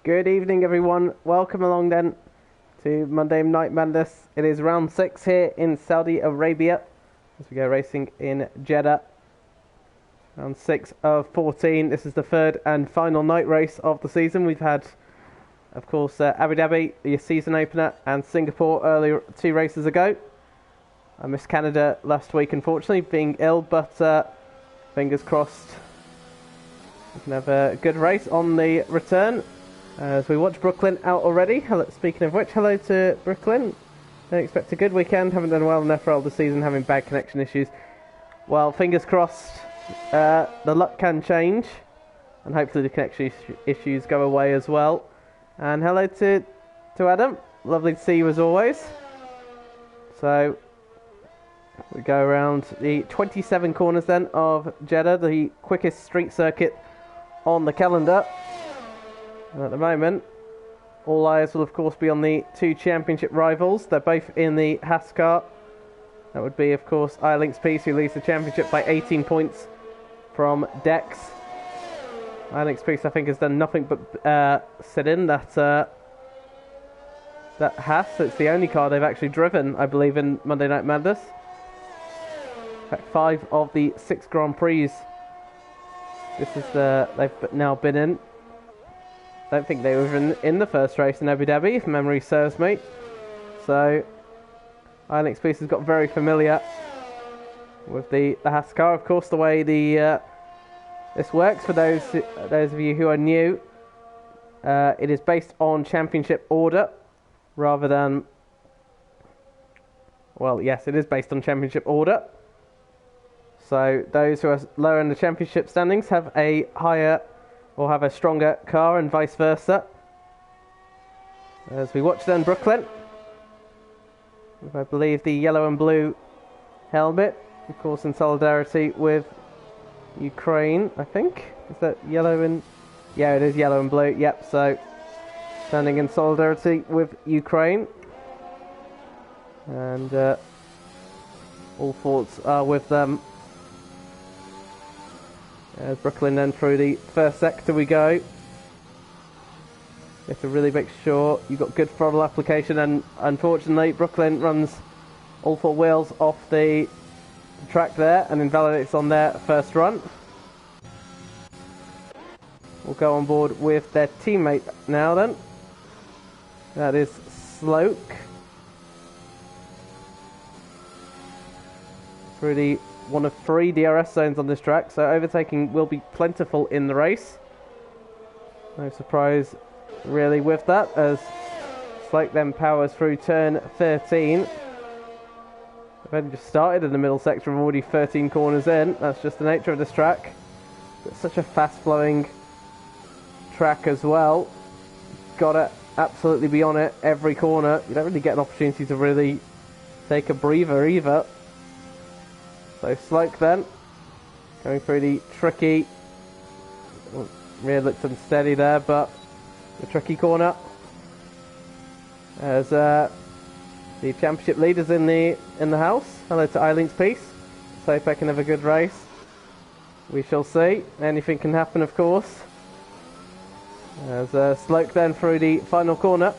Good evening, everyone. Welcome along then to Monday Night Madness. It is round 6 here in Saudi Arabia as we go racing in Jeddah. Round 6 of 14. This is the third and final night race of the season. We've had, of course, Abu Dhabi, the season opener, and Singapore earlier 2 races ago. I missed Canada last week, unfortunately, being ill, but fingers crossed we can have a good race on the return. As we watch Brooklyn out already. Speaking of which, hello to Brooklyn. Don't expect a good weekend. Haven't done well enough for all the season, having bad connection issues. Well, fingers crossed, the luck can change, and hopefully the connection issues go away as well. And hello to Adam. Lovely to see you as always. So we go around the 27 corners then of Jeddah, the quickest street circuit on the calendar. And at the moment, all eyes will of course be on the 2 championship rivals. They're both in the Haas car. That would be of course Ilinks Peace, who leads the championship by 18 points from Dex. Ilinks Peace I think has done nothing but sit in that Haas. It's the only car they've actually driven, I believe, in Monday Night Madness. In fact, 5 of the 6 Grand Prix this is they've now been in. I don't think they were in the first race in Abu Dhabi, if memory serves me. So, Ilinks Peace has got very familiar with the Haas car. Of course, the way this works, for those of you who are new, it is based on championship order, rather than... Well, yes, it is based on championship order. So, those who are lower in the championship standings have a higher... or have a stronger car, and vice versa. As we watch then Brooklyn, with, I believe, the yellow and blue helmet, of course in solidarity with Ukraine, I think. Is that yellow and... yeah, it is yellow and blue, yep, so standing in solidarity with Ukraine. And all thoughts are with them. As Brooklyn then through the first sector we go. You have to really make sure you've got good throttle application, and unfortunately Brooklyn runs all 4 wheels off the track there and invalidates on their first run. We'll go on board with their teammate now then. That is Sloke. Through the one of 3 DRS zones on this track, so overtaking will be plentiful in the race. No surprise really with that, as Sloke then powers through turn 13. They've only just started in the middle sector and already 13 corners in. That's just the nature of this track. It's such a fast flowing track as well. Gotta absolutely be on it every corner. You don't really get an opportunity to really take a breather either. So Sloke then, going through the tricky, rear looked unsteady there, but the tricky corner. As the championship leaders in the house. Hello to Ilinks Peace. So if I can have a good race, we shall see. Anything can happen, of course. As Sloke then through the final corner.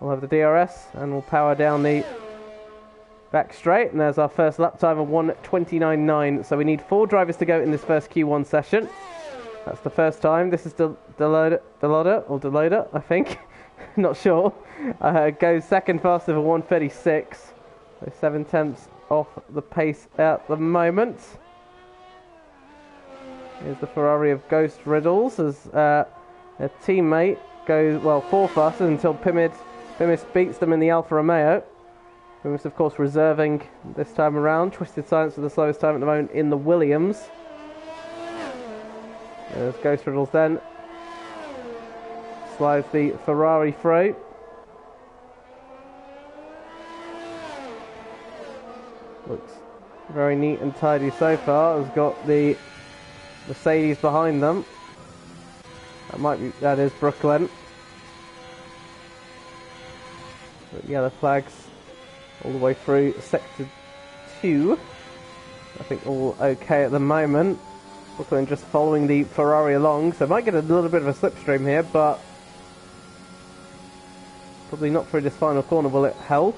We'll have the DRS and we'll power down the back straight, and there's our first lap time of 1:29.9. So we need 4 drivers to go in this first Q1 session. That's the first time. This is Deloda, I think. Not sure. Goes second faster for 1:36. So 7 tenths off the pace at the moment. Here's the Ferrari of Ghost Riddles as their teammate goes, well, 4 faster until Pimis beats them in the Alfa Romeo. Pimis, of course, reserving this time around. Twisted Science with the slowest time at the moment in the Williams. There's Ghost Riddles then. Slides the Ferrari through. Looks very neat and tidy so far. Has got the Mercedes behind them. That is Brooklyn. But yeah, the flags all the way through sector 2. I think all okay at the moment. Brooklyn just following the Ferrari along, so might get a little bit of a slipstream here, but Probably not through this final corner, will it help?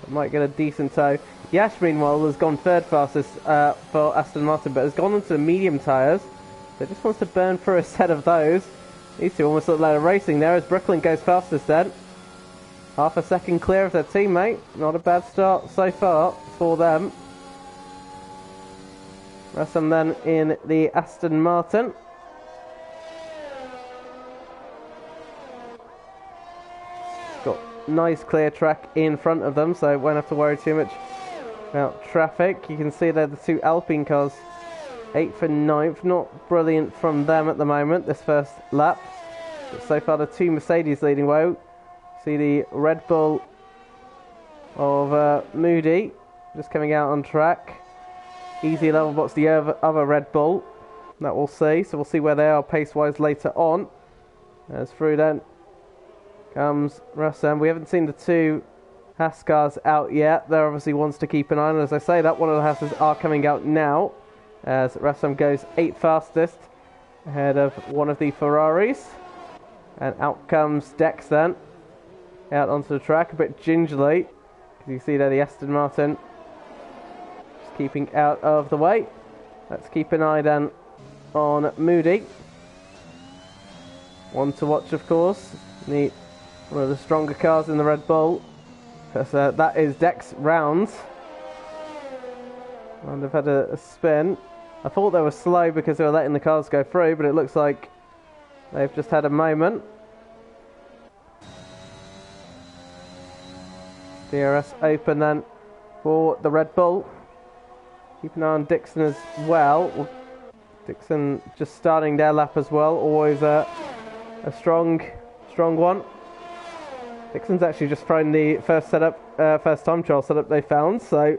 It might get a decent tow. Yash, meanwhile, has gone third fastest for Aston Martin, but has gone into the medium tyres. So just wants to burn through a set of those. These two almost look like they're racing there as Brooklyn goes fastest then. Half a second clear of their teammate. Not a bad start so far for them. Russell then in the Aston Martin. Got nice clear track in front of them, so won't have to worry too much about traffic. You can see there the two Alpine cars, 8th and 9th. Not brilliant from them at the moment, this first lap. But so far the two Mercedes leading well. See the Red Bull of Moody just coming out on track. Easy level box the other Red Bull. That we'll see. So we'll see where they are pace-wise later on. As through then comes Russell. We haven't seen the two Haas cars out yet. They're obviously ones to keep an eye on. As I say that, one of the Haas's are coming out now. As Russell goes 8th fastest ahead of one of the Ferraris. And out comes Dex then. Out onto the track a bit gingerly. As you see there, the Aston Martin just keeping out of the way. Let's keep an eye then on Moody. One to watch, of course. One of the stronger cars in the Red Bull. Because that is Dex rounds. And they've had a spin. I thought they were slow because they were letting the cars go through, but it looks like they've just had a moment. DRS open then for the Red Bull. Keep an eye on Dixon as well. Dixon just starting their lap as well. Always a strong one. Dixon's actually just thrown the first time trial setup they found, so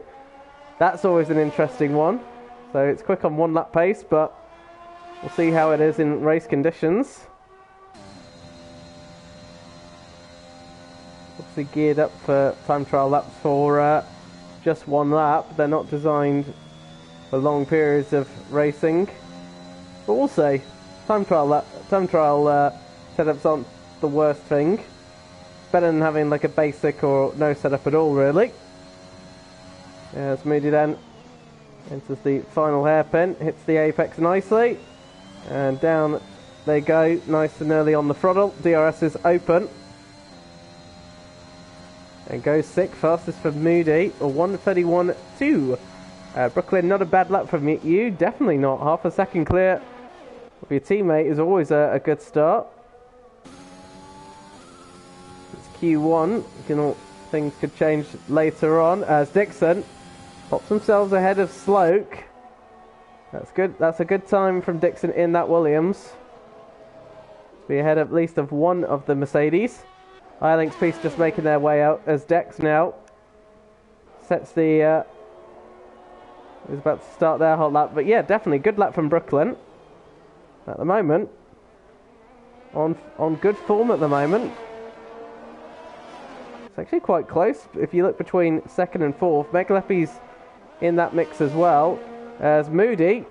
that's always an interesting one. So it's quick on one lap pace, but we'll see how it is in race conditions. Obviously geared up for time trial laps for just one lap. They're not designed for long periods of racing. But we'll see. Time trial setups aren't the worst thing. Better than having like a basic or no setup at all, really. As Moody then enters the final hairpin, hits the apex nicely, and down they go, nice and early on the throttle. DRS is open. And goes 6th, fastest for Moody, or 1:31.2. Brooklyn, not a bad lap from you, definitely not. Half a second clear of your teammate is always a good start. It's Q1, things could change later on as Dixon pops themselves ahead of Sloke. That's good. That's a good time from Dixon in that Williams. Be ahead at least of one of the Mercedes. I-Link's piece just making their way out as Dex now sets the is about to start their hot lap, but yeah, definitely good lap from Brooklyn at the moment. On good form at the moment. It's actually quite close if you look between 2nd and 4th. Megalepi's in that mix as well, as Moody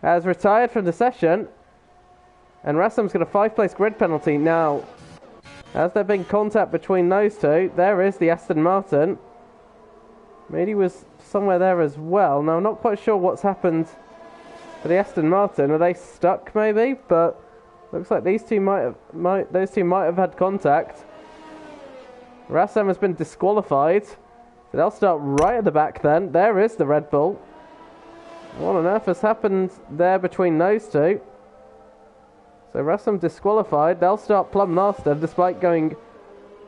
has retired from the session, and Rassum's got a 5-place grid penalty now. As there been contact between those two, there is the Aston Martin. Moody was somewhere there as well. Now I'm not quite sure what's happened to the Aston Martin. Are they stuck maybe? But looks like these two those two might have had contact. Rassam has been disqualified. So they'll start right at the back then. There is the Red Bull. What on earth has happened there between those two? So Rassam disqualified. They'll start plumb master despite being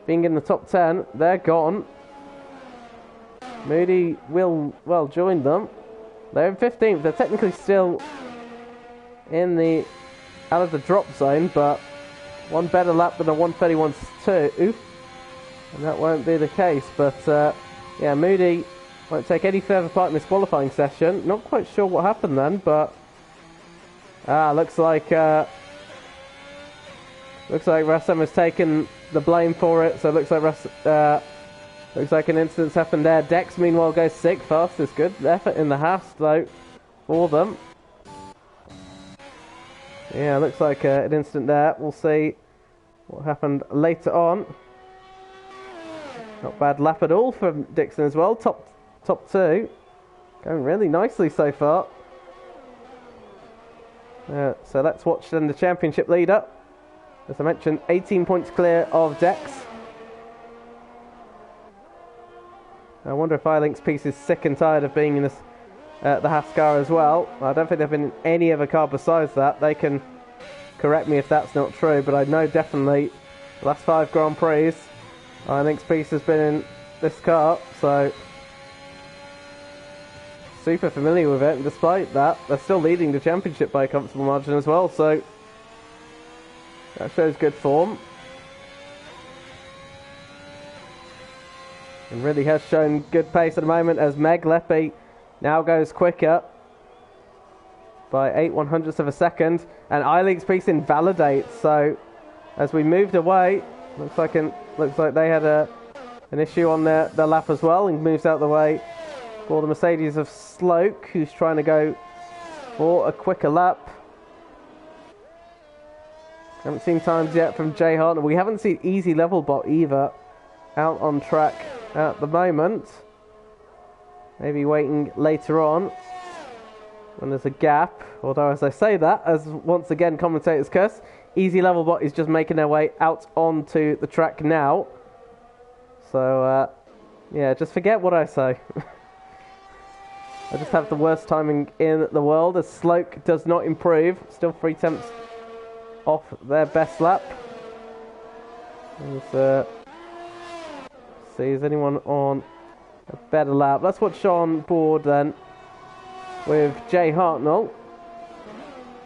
in the top 10. They're gone. Moody will join them. They're in 15th. They're technically still out of the drop zone, but one better lap than a 1:31.2. And that won't be the case. But yeah, Moody won't take any further part in this qualifying session. Not quite sure what happened then, but looks like Rassam has taken the blame for it. So it looks like an incident's happened there. Dex meanwhile goes 6th, fastest. Good effort in the Haas though for them. Yeah, looks like an incident there. We'll see what happened later on. Not bad lap at all from Dixon as well. Top two. Going really nicely so far. So let's watch then the championship leader. As I mentioned, 18 points clear of Dex. I wonder if iLink's piece is sick and tired of being in this, the Haas car as well. I don't think they've been in any other car besides that. They can correct me if that's not true, but I know definitely the last 5 Grand Prix, iLink's piece has been in this car, so super familiar with it, and despite that, they're still leading the championship by a comfortable margin as well, so that shows good form. And really has shown good pace at the moment as Meg Leppy now goes quicker by 8/100ths of a second, and iLink's piece invalidates. So as we moved away, looks like they had an issue on their lap as well, and moves out the way for the Mercedes of Sloke, who's trying to go for a quicker lap. Haven't seen times yet from Jay Hartnell. We haven't seen Easy Level Bot either out on track at the moment. Maybe waiting later on when there's a gap. Although as I say that, as once again commentators curse, Easy Level Bot is just making their way out onto the track now. So yeah, just forget what I say. I just have the worst timing in the world as Sloke does not improve. Still 3/10 off their best lap. See, is anyone on a better lap? Let's watch on board then with Jay Hartnell,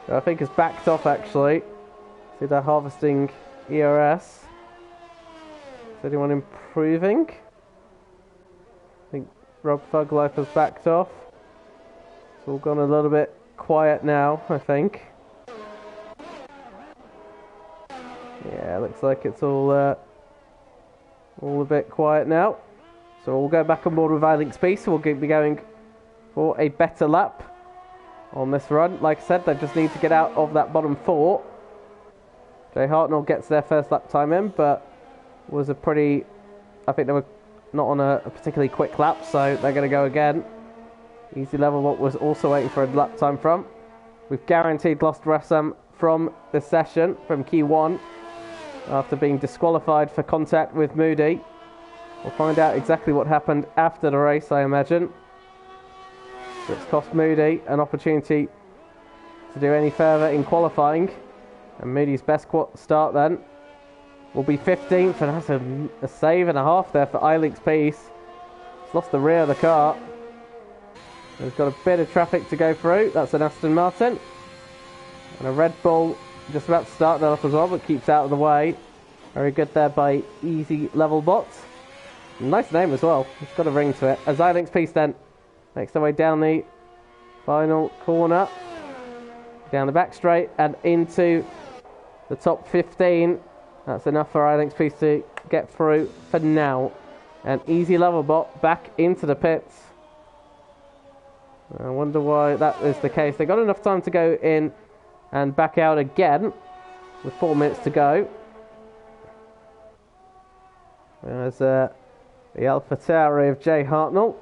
who I think has backed off actually. See, they're harvesting ERS. Is anyone improving? I think Rob Fuglife has backed off. It's all gone a little bit quiet now, I think. Yeah, looks like it's all a bit quiet now. So we'll go back on board with iLink's piece. We'll be going for a better lap on this run. Like I said, they just need to get out of that bottom 4. Jay Hartnell gets their first lap time in, but was a pretty... I think they were not on a particularly quick lap, so they're going to go again. Easy Level What was also waiting for a lap time from. We've guaranteed lost Rassam from this session, from Q1, after being disqualified for contact with Moody. We'll find out exactly what happened after the race, I imagine. So it's cost Moody an opportunity to do any further in qualifying. And Moody's best start then will be 15th, and that's a save and a half there for iLink's piece. He's lost the rear of the car. He's got a bit of traffic to go through. That's an Aston Martin. And a Red Bull just about to start that off as well, but keeps out of the way. Very good there by Easy Level Bot. Nice name as well. It's got a ring to it. As iLink's piece then makes their way down the final corner, down the back straight and into the top 15. That's enough for iLink's piece to get through for now. And Easy Level Bot back into the pits. I wonder why that is the case. They got enough time to go in and back out again with 4 minutes to go. There's the AlphaTauri of Jay Hartnell.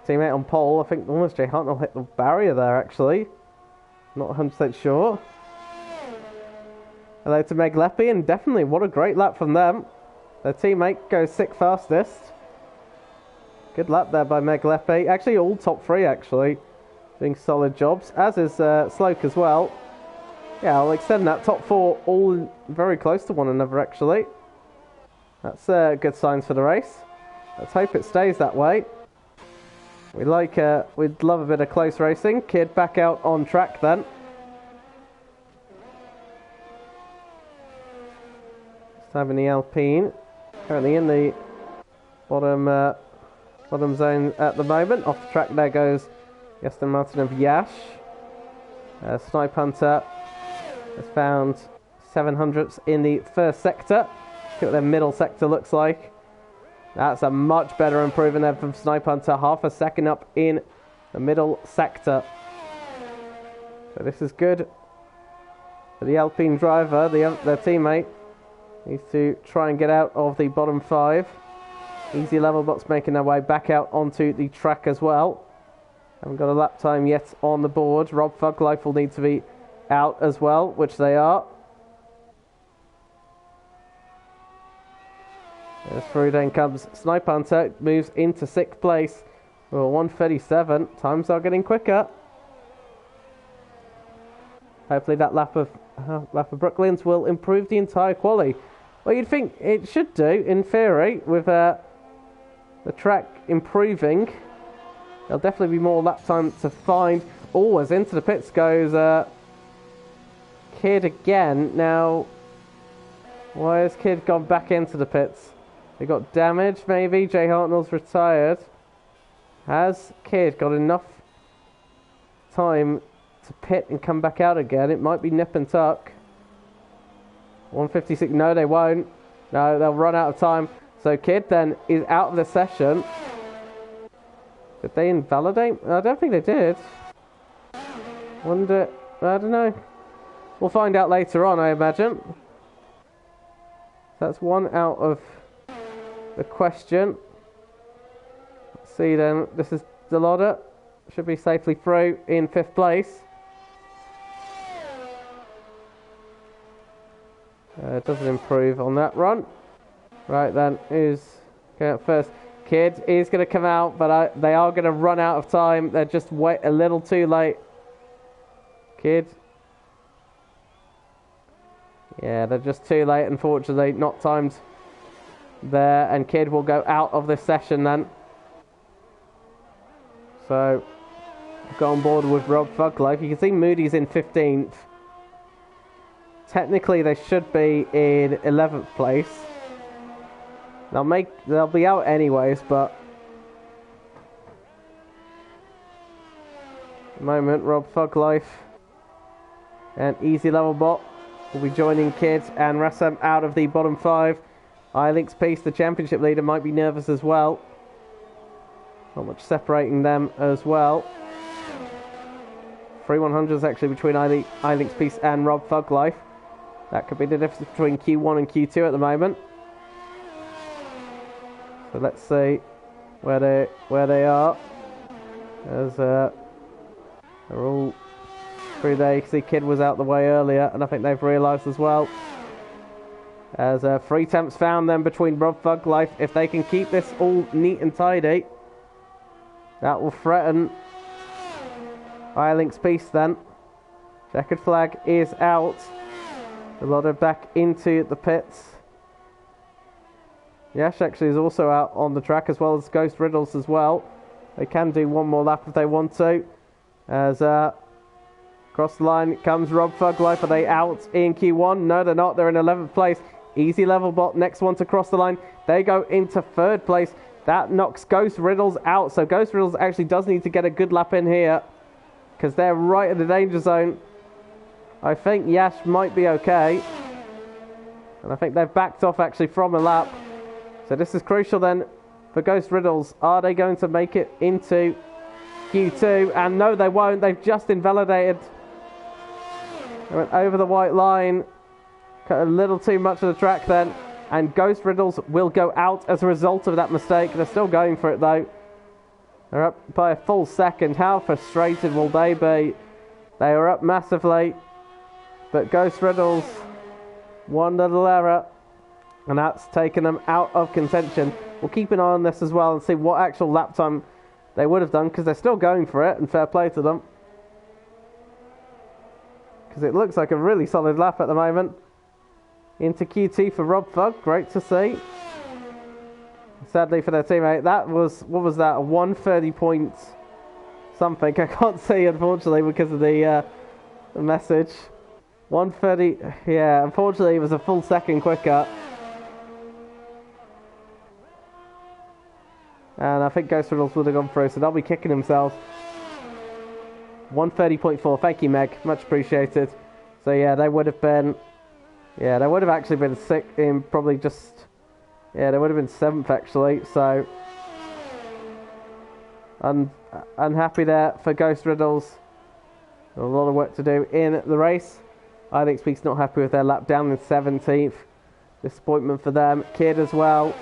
Teammate on pole. I think almost Jay Hartnell hit the barrier there actually. Not 100% sure. Hello to Meg Leppy, and definitely what a great lap from them. Their teammate goes 6th fastest. Good lap there by Meg Leppy. Actually all top 3 actually. Doing solid jobs, as is Sloke as well. Yeah, I'll extend that top 4 all very close to one another actually. That's good signs for the race. Let's hope it stays that way. We'd love a bit of close racing. Kid back out on track then. Just having the Alpine. Currently in the bottom zone at the moment. Off the track there goes the Aston Martin of Yash. Snipe Hunter has found 700ths in the first sector. See what their middle sector looks like. That's a much better improvement there from Snipe Hunter. Half a second up in the middle sector. So this is good for the Alpine driver, their teammate. Needs to try and get out of the bottom 5. Easy level bots making their way back out onto the track as well. Haven't got a lap time yet on the board. Rob Fuglife will need to be out as well, which they are. As through then comes Snipe Hunter, moves into 6th place. Well, 1:37. Times are getting quicker. Hopefully that lap of Brooklands will improve the entire quali. Well, you'd think it should do, in theory, with the track improving. There'll definitely be more lap time to find. Always into the pits goes Kid again. Now, why has Kid gone back into the pits? They got damaged, maybe. Jay Hartnell's retired. Has Kid got enough time to pit and come back out again? It might be nip and tuck. 1:56. No, they won't. No, they'll run out of time. So Kid then is out of the session. Did they invalidate? I don't think they did. Wonder. I don't know. We'll find out later on, I imagine. That's one out of the question. Let's see then. This is Deloda. Should be safely through in 5th place. It doesn't improve on that run. Right then, is going out first. Kid is going to come out, but they are going to run out of time. They're just a little too late. Kid. Yeah, they're just too late, unfortunately. Not timed there. And Kid will go out of this session then. So, go on board with Rob Fuglife. You can see Moody's in 15th. Technically, they should be in 11th place. They'll be out anyways, but at the moment, Rob Fuglife and Easy Level Bot will be joining Kid and Rassam out of the bottom 5. iLinks Peace, the championship leader, might be nervous as well. Not much separating them as well. 3-100s actually between iLinks Peace and Rob Fuglife. That could be the difference between Q1 and Q2 at the moment. So let's see where they are. As they're all through there. You can see Kid was out the way earlier, and I think they've realised as well. As 3 temps found them between Rob Fuglife. If they can keep this all neat and tidy, that will threaten iLinks Peace then. Checkered flag is out. A lot of back into the pits. Yash actually is also out on the track, as well as Ghost Riddles as well. They can do one more lap if they want to. As across the line comes Rob Fuglife. Are they out in Q1? No, they're not. They're in 11th place. Easy Level Bot, next one to cross the line. They go into 3rd place. That knocks Ghost Riddles out. So Ghost Riddles actually does need to get a good lap in here, because they're right in the danger zone. I think Yash might be okay. And I think they've backed off actually from a lap. So this is crucial then for Ghost Riddles. Are they going to make it into Q2? And no, they won't. They've just invalidated. They went over the white line. Cut a little too much of the track then. And Ghost Riddles will go out as a result of that mistake. They're still going for it though. They're up by a full second. How frustrated will they be? They are up massively. But Ghost Riddles, one little error, and that's taken them out of contention. We'll keep an eye on this as well and see what actual lap time they would have done, because they're still going for it, and fair play to them. Because it looks like a really solid lap at the moment. Into Q2 for Rob Fug, great to see. Sadly for their teammate, that was, what was that, a 1:30 point something. I can't see, unfortunately, because of the message. 1:30, yeah, unfortunately it was a full second quicker. And I think Ghost Riddles would have gone through, so they'll be kicking themselves. 1:30.4, thank you Meg, much appreciated. So yeah, they would have been, yeah, they would have actually been sick in probably just, yeah, they would have been 7th actually, so unhappy there for Ghost Riddles. A lot of work to do in the race. I think Speak's not happy with their lap down in 17th. Disappointment for them. Kidd as well.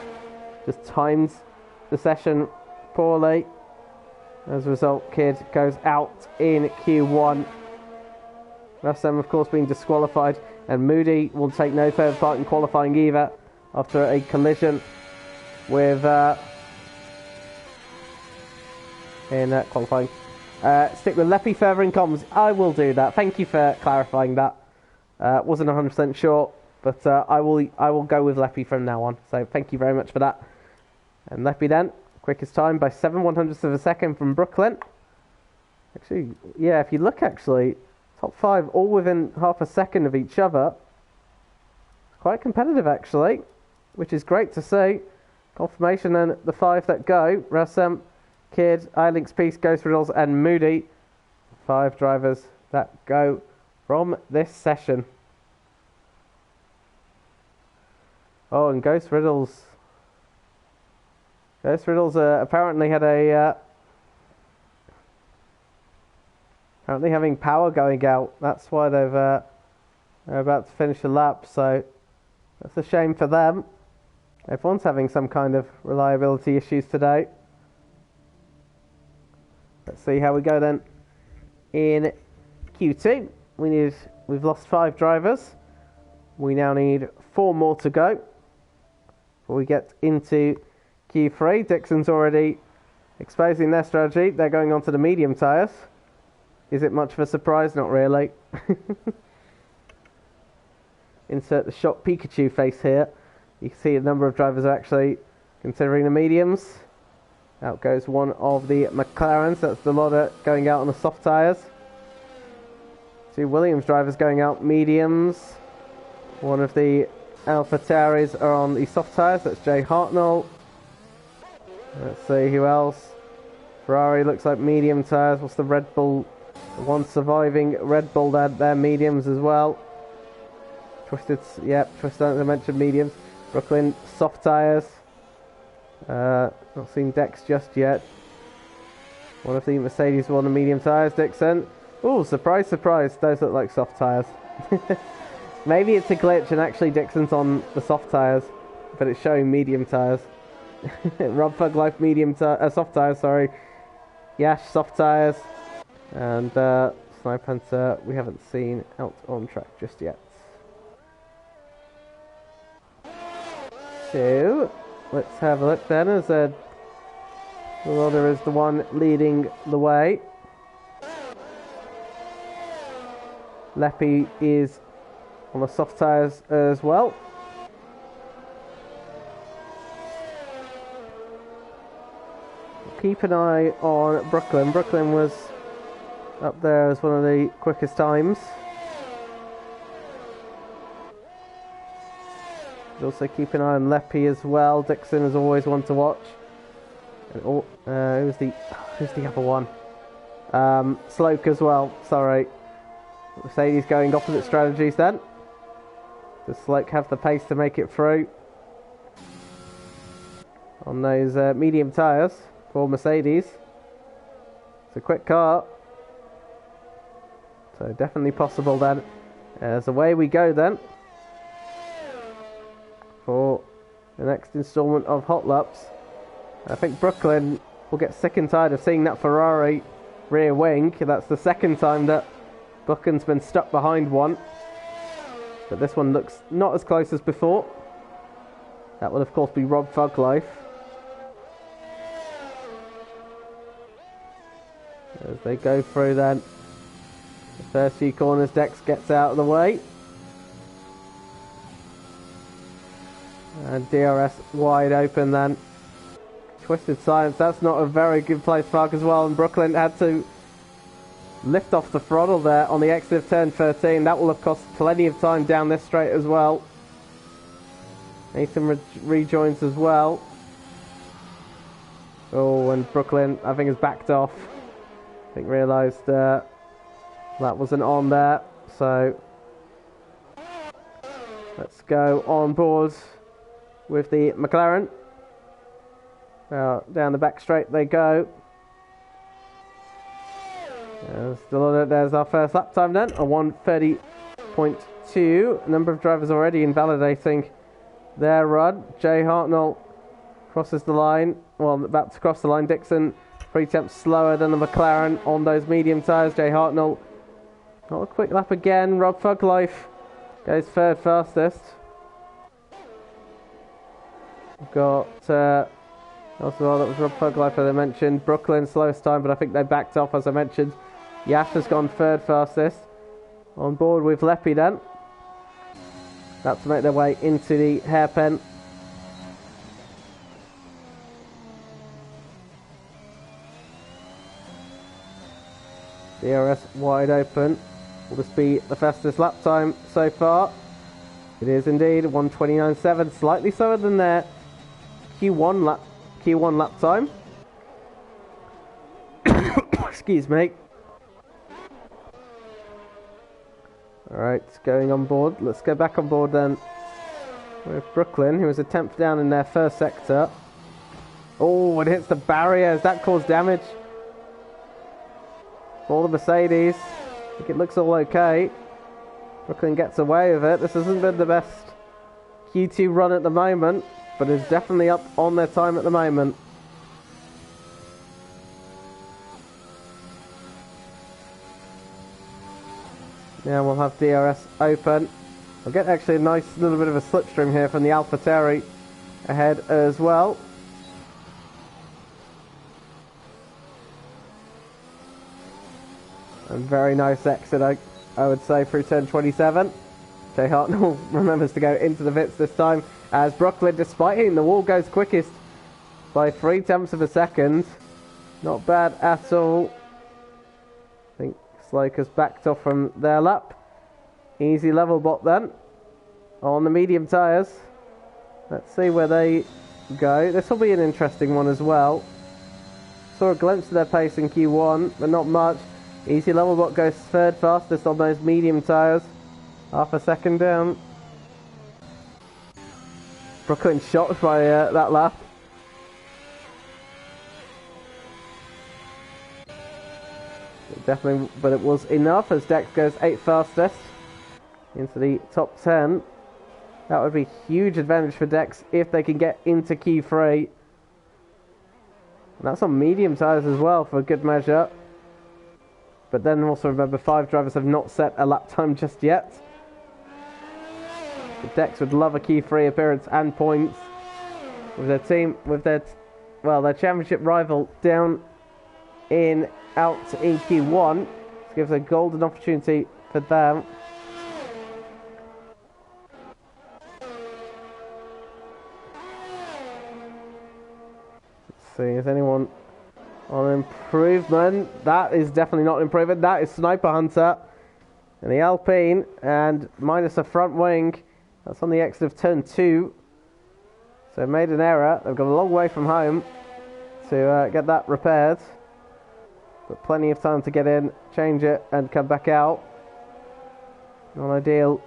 Just times the session poorly. As a result, Kidd goes out in Q1. Rassam, of course, being disqualified. And Moody will take no further part in qualifying either after a collision with... qualifying. Stick with Leppy further in comms. I will do that. Thank you for clarifying that. Wasn't 100% sure, but I will go with Leppy from now on. So thank you very much for that. And Leppy then, quickest time by 7/100ths of a second from Brooklyn. Actually, yeah, if you look actually, top 5 all within half a second of each other. It's quite competitive actually, which is great to see. Confirmation then, the 5 that go, Rassam, Kidd, iLinks Peace, Ghost Riddles and Moody. 5 drivers that go from this session. Oh, and Ghost Riddles apparently had a... apparently having power going out. That's why they're about to finish a lap, so that's a shame for them. Everyone's having some kind of reliability issues today. Let's see how we go then. In Q2, we've lost 5 drivers. We now need 4 more to go before we get into Q3. Dixon's already exposing their strategy. They're going on to the medium tyres. Is it much of a surprise? Not really. Insert the shocked Pikachu face here. You can see a number of drivers are actually considering the mediums. Out goes one of the McLarens. That's the Lodder going out on the soft tyres. 2 Williams drivers going out mediums. One of the Alpha Tauris are on the soft tyres. That's Jay Hartnell. Let's see who else. Ferrari looks like medium tyres. What's the Red Bull? The one surviving Red Bull, they're mediums as well. Twisted, I mentioned mediums. Brooklyn, soft tyres. Not seen Dex just yet. One of the Mercedes won the medium tyres, Dixon. Oh, surprise, surprise. Those look like soft tyres. Maybe it's a glitch and actually Dixon's on the soft tyres, but it's showing medium tyres. Rob Fug Life medium soft tyres, sorry. Yash, soft tyres. And Snipe Hunter, we haven't seen out on track just yet. So, let's have a look then, as Lodder is the one leading the way. Leppy is on the soft tyres as well. Keep an eye on Brooklyn. Brooklyn was up there as one of the quickest times. Also keep an eye on Leppy as well. Dixon is always one to watch. And who's the other one? Sloke as well. Sorry. Mercedes going opposite strategies then. Does Sloke have the pace to make it through on those medium tyres for Mercedes? It's a quick car. So definitely possible then. As away we go then for the next instalment of Hot Laps. I think Brooklyn will get sick and tired of seeing that Ferrari rear wing. That's the second time that Buchan's been stuck behind one. But this one looks not as close as before. That will of course be Rob Fug Life. As they go through then. The first few corners, Dex gets out of the way. And DRS wide open then. Twisted Science, that's not a very good place to park as well. And Brooklyn had to lift off the throttle there on the exit of turn 13. That will have cost plenty of time down this straight as well. Nathan rejoins as well. Oh, and Brooklyn, I think, has backed off. I think realised that wasn't on there. So let's go on board with the McLaren. Down the back straight they go. There's our first lap time then, a 1:30.2. A number of drivers already invalidating their run. Jay Hartnell crosses the line. Well, about to cross the line. Dixon, 3 tenths slower than the McLaren on those medium tyres. Jay Hartnell, not a quick lap again. Rob Fuglife goes third fastest. We've got, also, that was Rob Fuglife, as I mentioned. Brooklyn, slowest time, but I think they backed off, as I mentioned. Yash has gone third fastest. On board with Leppy then. About to make their way into the hairpin. DRS wide open. Will this be the fastest lap time so far? It is indeed 1:29.7, slightly slower than their Q1 lap time. Excuse me. Alright, going on board. Let's go back on board then with Brooklyn, who was a 10th down in their first sector. Oh, it hits the barriers. That caused damage for the Mercedes. I think it looks all okay. Brooklyn gets away with it. This hasn't been the best Q2 run at the moment, but it's definitely up on their time at the moment. Now we'll have DRS open. We'll get actually a nice little bit of a slipstream here from the AlphaTauri ahead as well. A very nice exit, I would say, through turn 27. Jay Hartnell remembers to go into the pits this time, as Brooklyn, despite hitting the wall, goes quickest by 3 tenths of a second. Not bad at all. I think Slaker's backed off from their lap. Easy level bot then on the medium tyres. Let's see where they go. This will be an interesting one as well. Saw a glimpse of their pace in Q1, but not much. Easy level bot goes third fastest on those medium tyres. Half a second down. Brooklyn shocked by that lap. Definitely, but it was enough as Dex goes 8th fastest into the top 10. That would be a huge advantage for Dex if they can get into Q3. And that's on medium tyres as well for a good measure. But then also remember, 5 drivers have not set a lap time just yet. But Dex would love a Q3 appearance and points with their team, with their championship rival down out in Q1. This gives a golden opportunity for them. Let's see, is anyone on improvement? That is definitely not an improvement. That is Sniper Hunter in the Alpine, and minus a front wing. That's on the exit of turn 2. So they made an error. They've got a long way from home to get that repaired. But plenty of time to get in, change it, and come back out. Not ideal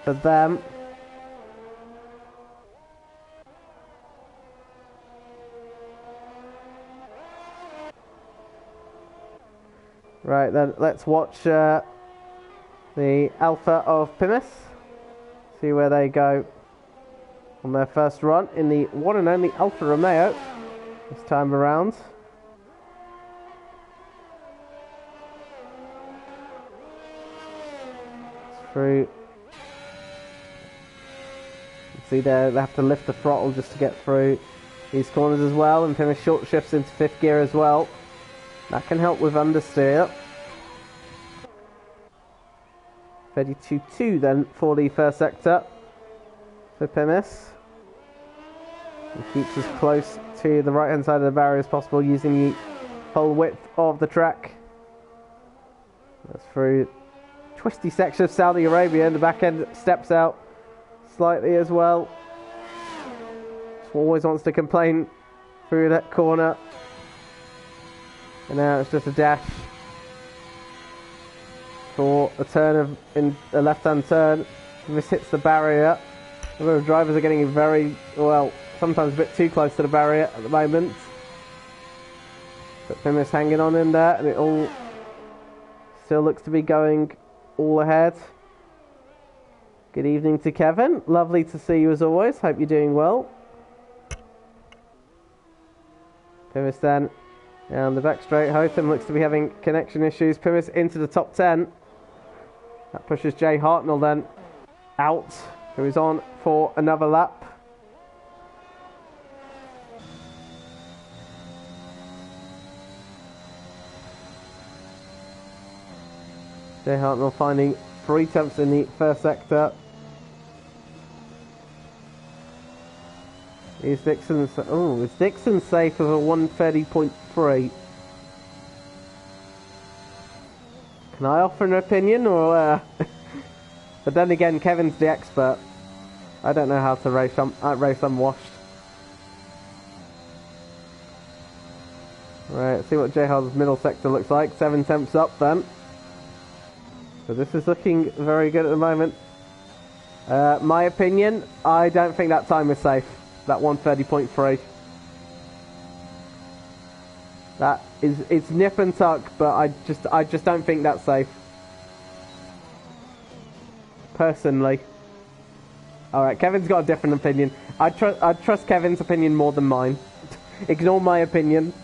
for them. Right then, let's watch the Alpha of Plymouth. See where they go on their first run in the one and only Alfa Romeo this time around. Through. See there, they have to lift the throttle just to get through these corners as well, and finish short shifts into 5th gear as well. That can help with understeer. 32.2 then for the first sector for Plymouth. And keeps us close to the right hand side of the barrier as possible, using the whole width of the track. That's through twisty section of Saudi Arabia, and the back end steps out slightly as well. Always wants to complain through that corner. And now it's just a dash for a turn in a left-hand turn. If this hits the barrier, the drivers are getting very, well, sometimes a bit too close to the barrier at the moment. But Plymouth's hanging on in there, and it all still looks to be going all ahead. Good evening to Kevin. Lovely to see you as always. Hope you're doing well. Pimis then down the back straight. Hotham looks to be having connection issues. Pimis into the top 10. That pushes Jay Hartnell then out, who is on for another lap. Jay Hartnell finding 3 tenths in the first sector. Is Dixon safe with a 130.3? Can I offer an opinion, or? But then again, Kevin's the expert. I don't know how to race. Race unwashed. Right, let's see what Jay Hartnell's middle sector looks like. 7 tenths up then. So this is looking very good at the moment. My opinion, I don't think that time is safe. That 130.3. It's nip and tuck, but I just don't think that's safe. Personally. Alright, Kevin's got a different opinion. I trust Kevin's opinion more than mine. Ignore my opinion.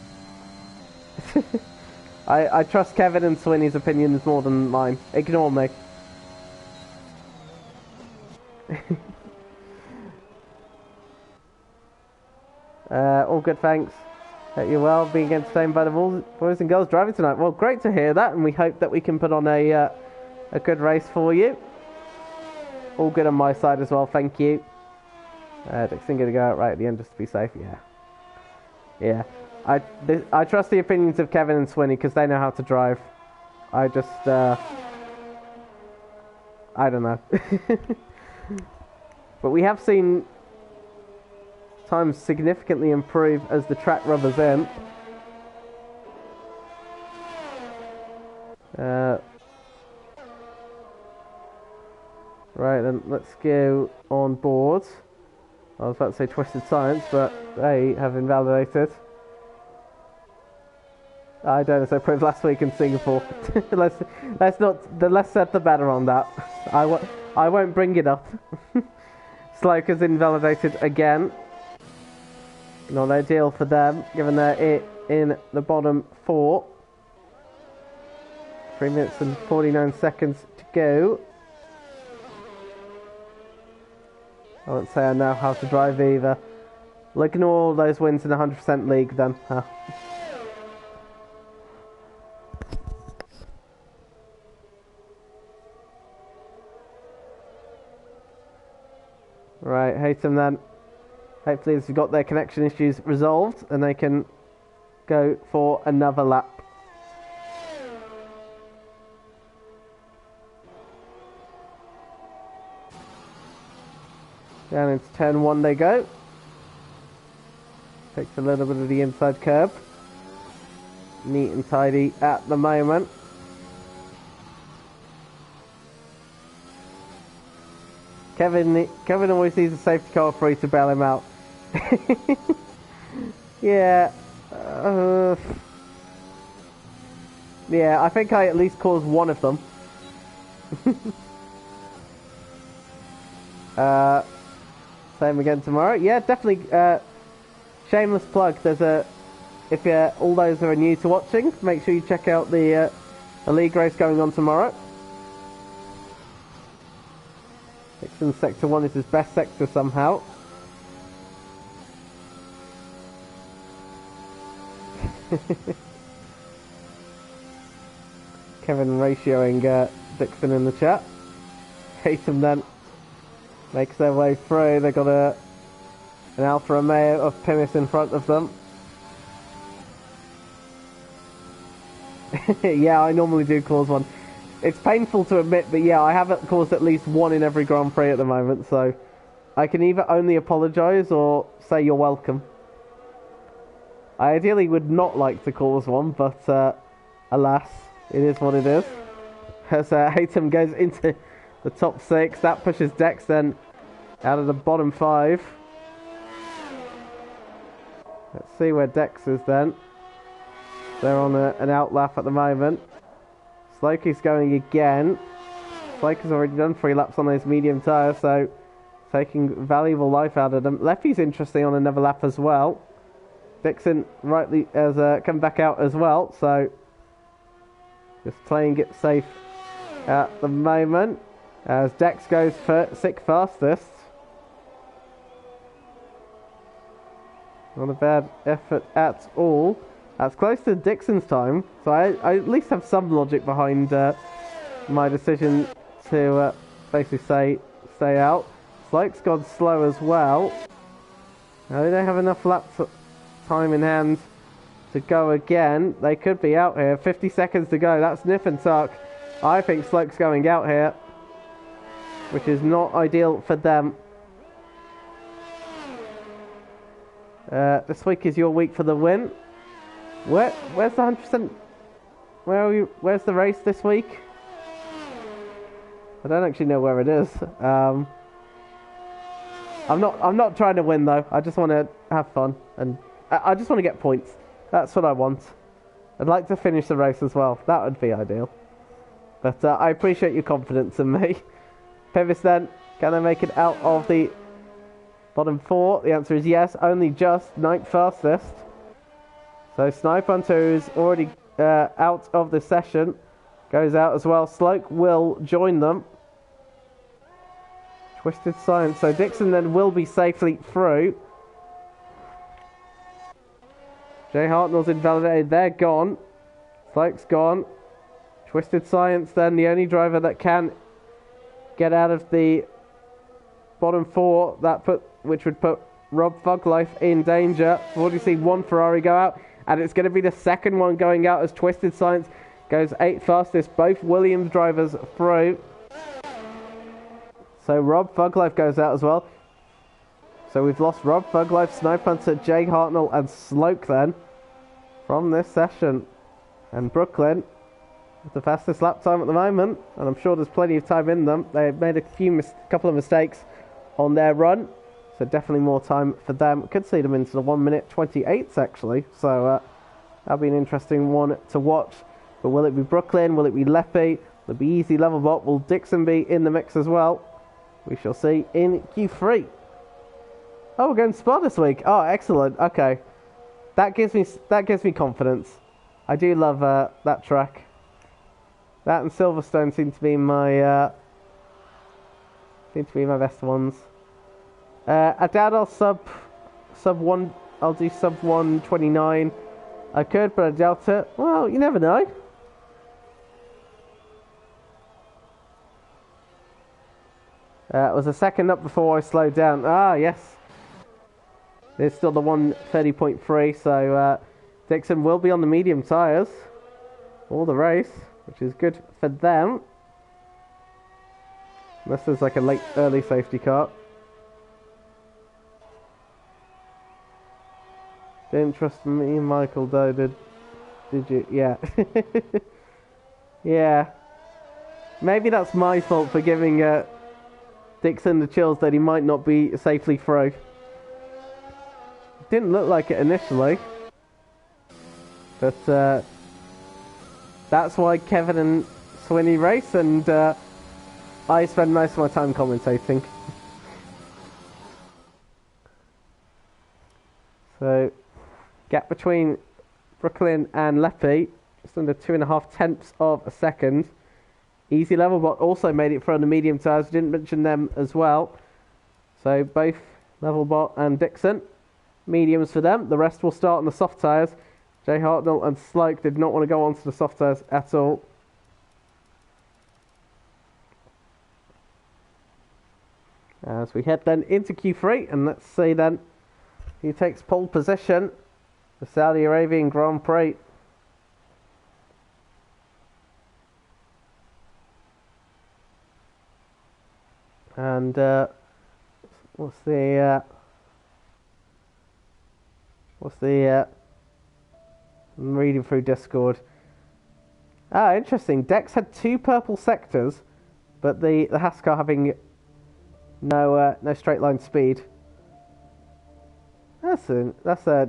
I trust Kevin and Swinny's opinions more than mine. Ignore me. All good, thanks. Hope you're well, being entertained by the boys and girls driving tonight. Well, great to hear that, and we hope that we can put on a good race for you. All good on my side as well, thank you. Dixon going to go out right at the end just to be safe, yeah. I trust the opinions of Kevin and Swinny because they know how to drive. I just, I don't know. But we have seen times significantly improve as the track rubbers in. Right then, let's go on board. I was about to say Twisted Science, but they have invalidated. I don't know, so proved last week in Singapore. let's set the better on that. I won't bring it up. Sloker's invalidated again. Not ideal for them, given they're in the bottom 4. 3 minutes and 49 seconds to go. I won't say I know how to drive either. Well, ignore all those wins in the 100% league then. Huh. Right, Haytham then. Hopefully they've got their connection issues resolved and they can go for another lap. Down into turn 1 they go. Takes a little bit of the inside curb. Neat and tidy at the moment. Kevin always needs a safety car free to bail him out. Yeah. Yeah, I think I at least caused one of them. Same again tomorrow. Yeah, definitely. Shameless plug. If all those who are new to watching, make sure you check out the league race going on tomorrow. Dixon sector 1 is his best sector somehow. Kevin ratioing Dixon in the chat. Haytham then makes their way through. They've got an Alfa Romeo of Pimis in front of them. Yeah, I normally do cause one. It's painful to admit, but yeah, I have caused at least one in every Grand Prix at the moment, so I can either only apologise or say you're welcome. I ideally would not like to cause one, but alas, it is what it is. As Haytham goes into the top 6, that pushes Dex then out of the bottom 5. Let's see where Dex is then. They're on an outlap at the moment. Slokey's going again. Slake has already done 3 laps on those medium tyres, so taking valuable life out of them. Leffy's interesting on another lap as well. Dixon rightly has come back out as well, so just playing it safe at the moment as Dex goes for 6th fastest. Not a bad effort at all. That's close to Dixon's time, so I at least have some logic behind my decision to basically stay out. Slake's gone slow as well. Now they don't have enough lap time in hand to go again. They could be out here. 50 seconds to go. That's nip and tuck. I think Sloke's going out here, which is not ideal for them. This week is your week for the win. Where's the 100%? Where's the race this week? I don't actually know where it is. I'm not trying to win though. I just want to have fun and I just want to get points. That's what I want. I'd like to finish the race as well. That would be ideal. But I appreciate your confidence in me. Pivis then, can I make it out of the bottom 4? The answer is yes. Only just 9th fastest. So Snipe Hunter, who's already out of the session, goes out as well. Sloke will join them. Twisted Science. So Dixon then will be safely through. Jay Hartnell's invalidated. They're gone. Sloke's gone. Twisted Science then, the only driver that can get out of the bottom 4, which would put Rob Fuglife in danger. We've already seen one Ferrari go out, and it's going to be the second one going out as Twisted Science goes 8th fastest. Both Williams drivers through. So Rob Fuglife goes out as well. So we've lost Rob Fuglife, Snipe Hunter, Jay Hartnell, and Sloke then from this session. And Brooklyn with the fastest lap time at the moment, and I'm sure there's plenty of time in them. They made a couple of mistakes on their run, so definitely more time for them. Could see them into the 1 minute 28s actually, so that'll be an interesting one to watch. But will it be Brooklyn? Will it be Leppy? Will it be Easy Levelbot? Will Dixon be in the mix as well? We shall see in Q3. Oh, we're going to Spa this week. Oh, excellent. Okay, that gives me confidence. I do love that track. That and Silverstone seem to be my best ones. I doubt I'll sub 1. I'll do sub 1:29. I could, but I doubt it. Well, you never know. It was a second up before I slowed down. Ah, yes. There's still the 1:30.3, so Dixon will be on the medium tyres all the race, which is good for them. Unless there's like a early safety car. Didn't trust me, Michael, though, did you? Yeah. Yeah. Maybe that's my fault for giving Dixon the chills that he might not be safely through. Didn't look like it initially. But that's why Kevin and Swinney race, and I spend most of my time commentating. So, gap between Brooklyn and Leppy, just under 2.5 tenths of a second. Easy Levelbot also made it from the medium tyres, didn't mention them as well. So both Levelbot and Dixon, mediums for them. The rest will start on the soft tyres. Jay Hartnell and Sloke did not want to go onto the soft tyres at all. As we head then into Q3, and let's see then who takes pole position. The Saudi Arabian Grand Prix. And what's the I'm reading through Discord. Ah, interesting. Dex had 2 purple sectors, but the Haas car having no straight line speed. That's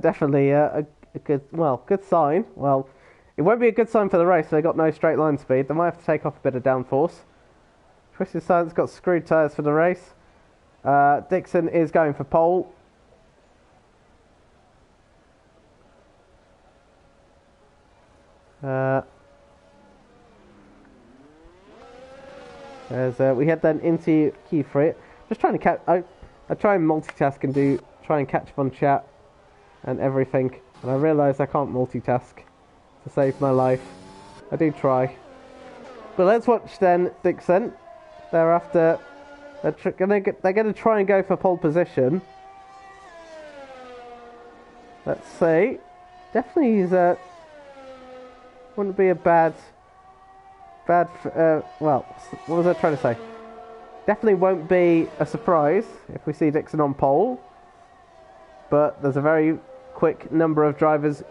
definitely a good sign. Well, it won't be a good sign for the race. They got no straight line speed. They might have to take off a bit of downforce. Twisted Science got screwed tyres for the race. Dixon is going for pole. As we head then into Q3. Just trying to catch. I try and multitask and try and catch up on chat and everything, and I realise I can't multitask to save my life. I do try, but let's watch then Dixon. Thereafter, they're gonna try and go for pole position. Let's see. Definitely, he's wouldn't be a bad. Well, what was I trying to say? Definitely won't be a surprise if we see Dixon on pole. But there's a very quick number of drivers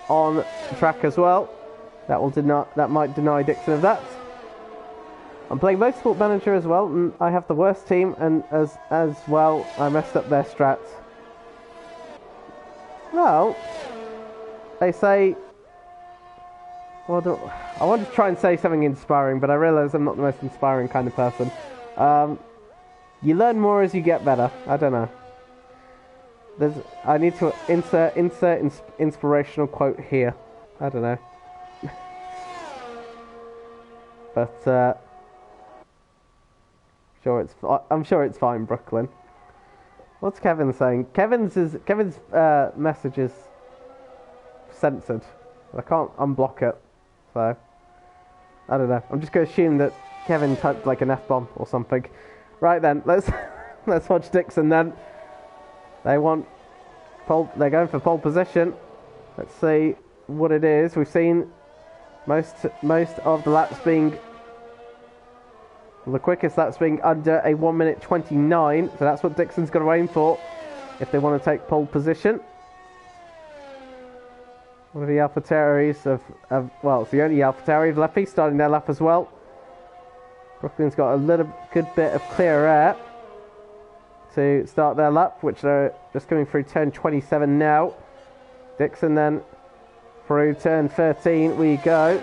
on the track as well. That might deny Dixon of that. I'm playing Motorsport Manager as well, and I have the worst team, and as well, I messed up their strats. Well, they say. Well, I want to try and say something inspiring, but I realise I'm not the most inspiring kind of person. You learn more as you get better. I don't know. I need to insert inspirational quote here. I don't know. But I'm sure it's fine, Brooklyn. What's Kevin saying? Kevin's message is censored. I can't unblock it. So, I don't know. I'm just going to assume that Kevin typed like an F-bomb or something. Right then, let's watch Dixon then. They're going for pole position. Let's see what it is. We've seen most of the laps being the quickest laps being under a 1 minute 29. So that's what Dixon's got to aim for if they want to take pole position. One of the AlphaTauris well, it's the only AlphaTauri of Leffy starting their lap as well. Brooklyn's got a good bit of clear air to start their lap, which they're just coming through turn 27 now. Dixon then through turn 13 we go.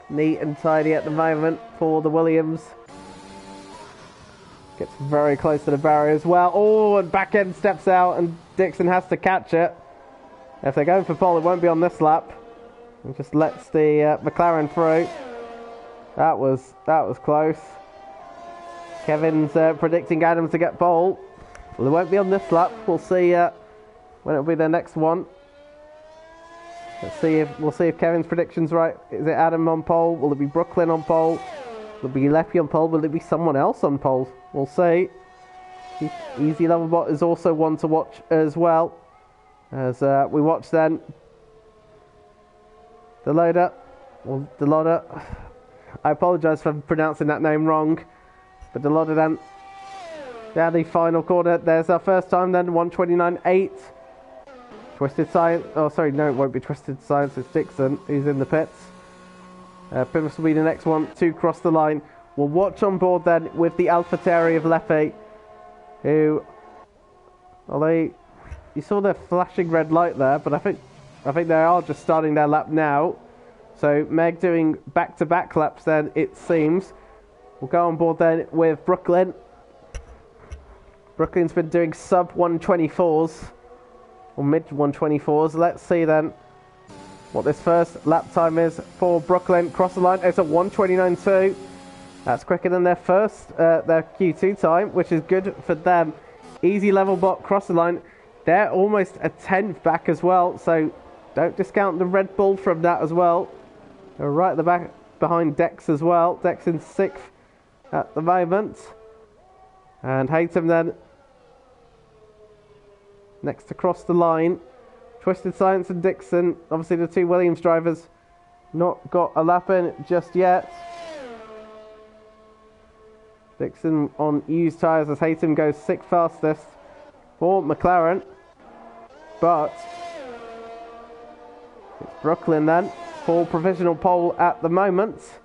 Neat and tidy at the moment for the Williams. Gets very close to the barrier as well. Oh, and back end steps out and Dixon has to catch it. If they're going for pole, it won't be on this lap. And just lets the McLaren through. That was close. Kevin's predicting Adams to get pole. Well, it won't be on this lap. We'll see when it'll be their next one. We'll see if Kevin's prediction's right. Is it Adam on pole? Will it be Brooklyn on pole? Will it be Leffy on pole? Will it be someone else on pole? We'll see. Easy Levelbot is also one to watch as well. As we watch then Deloda. I apologise for pronouncing that name wrong. But Deloda then down the final corner. There's our first time then, 1:29.8. Twisted Science. Oh, sorry, no, it won't be Twisted Science. It's Dixon who's in the pits. Pimmus will be the next one to cross the line. We'll watch on board then with the AlphaTauri of Leffy, who, you saw their flashing red light there, but I think they are just starting their lap now. So Meg doing back-to-back laps then, it seems. We'll go on board then with Brooklyn. Brooklyn's been doing sub 124s, or mid 124s. Let's see then what this first lap time is for Brooklyn. Cross the line, it's a 1:29.2. That's quicker than their Q2 time, which is good for them. Easy level bot, cross the line. They're almost a 10th back as well, so don't discount the Red Bull from that as well. They're right at the back behind Dex as well. Dex in 6th at the moment. And Haytham then next to cross the line. Twisted Science and Dixon, obviously the two Williams drivers, not got a lap in just yet. Dixon on used tyres as Haytham goes 6th fastest for McLaren. But it's Brooklyn then for provisional pole at the moment.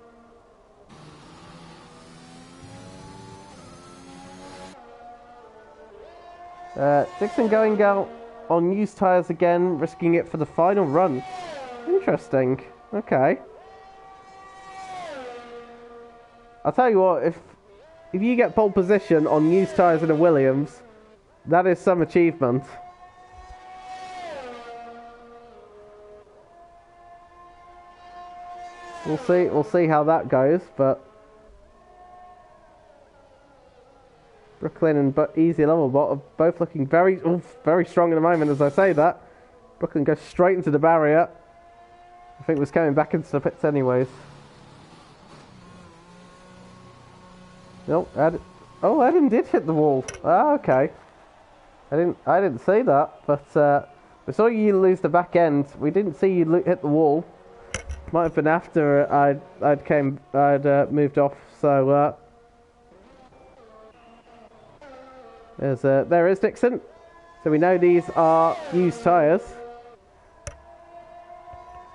Dixon going out on used tyres again, risking it for the final run. Interesting. Okay. I'll tell you what, if you get pole position on used tyres in a Williams, that is some achievement. We'll see how that goes, but Brooklyn and Easy Level Bot are both looking very strong at the moment. As I say that, Brooklyn goes straight into the barrier. I think was coming back into the pits anyways. No, Adam did hit the wall. Ah, okay. I didn't see that, but we saw you lose the back end. We didn't see you hit the wall. Might have been after I'd moved off. So there is Dixon. So we know these are used tyres.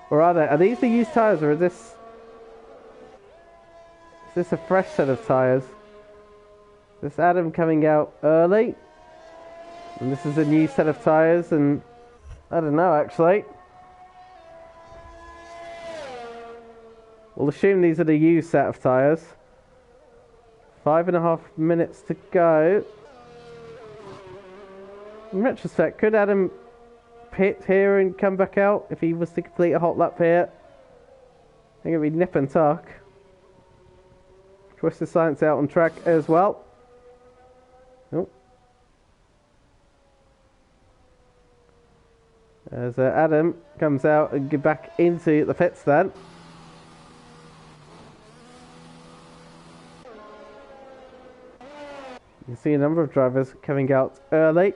Or are they? Are these the used tyres, or is this a fresh set of tyres? This Adam coming out early, and this is a new set of tyres, and I don't know actually. We'll assume these are the used set of tyres. 5.5 minutes to go. In retrospect, could Adam pit here and come back out if he was to complete a hot lap here? I think it'd be nip and tuck. Twisted Science out on track as well. Oh. As Adam comes out and get back into the pits then. You can see a number of drivers coming out early.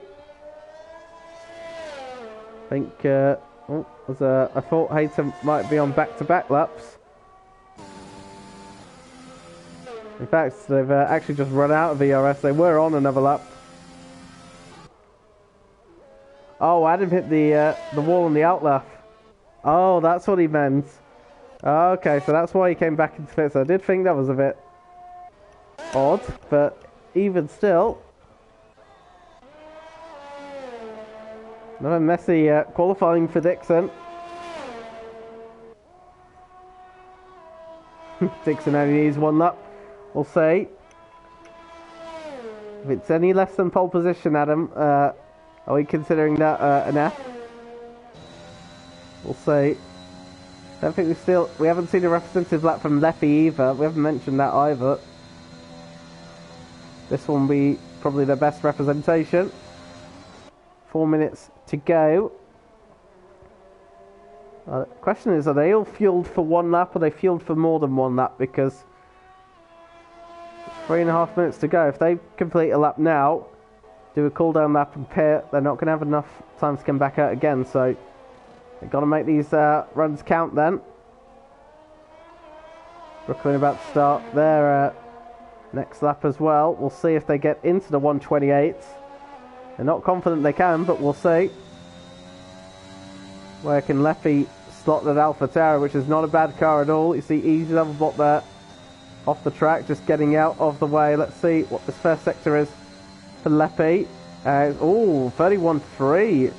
I think I thought Hayton might be on back-to-back laps. In fact, they've actually just run out of ERS. They were on another lap. Oh, Adam hit the wall on the outlap. Oh, that's what he meant. Oh, okay, so that's why he came back into pits. I did think that was a bit odd, but even still, another messy qualifying for Dixon. Dixon only needs one lap. We'll see. If it's any less than pole position, Adam, are we considering that an F? We'll see. Don't think we haven't seen a representative lap from Leffy either. We haven't mentioned that either. This one will be probably the best representation. 4 minutes to go. The question is, are they all fueled for one lap, or are they fueled for more than one lap? Because 3.5 minutes to go. If they complete a lap now, do a cool down lap and pit, they're not going to have enough time to come back out again. So they've got to make these runs count then. Brooklyn about to start their next lap as well. We'll see if they get into the 128s. They're not confident they can, but we'll see. Where can Leffy slot that Alpha Tower, which is not a bad car at all. You see Easy Level Bot there off the track, just getting out of the way. Let's see what this first sector is for Leffy. Oh, 31.3.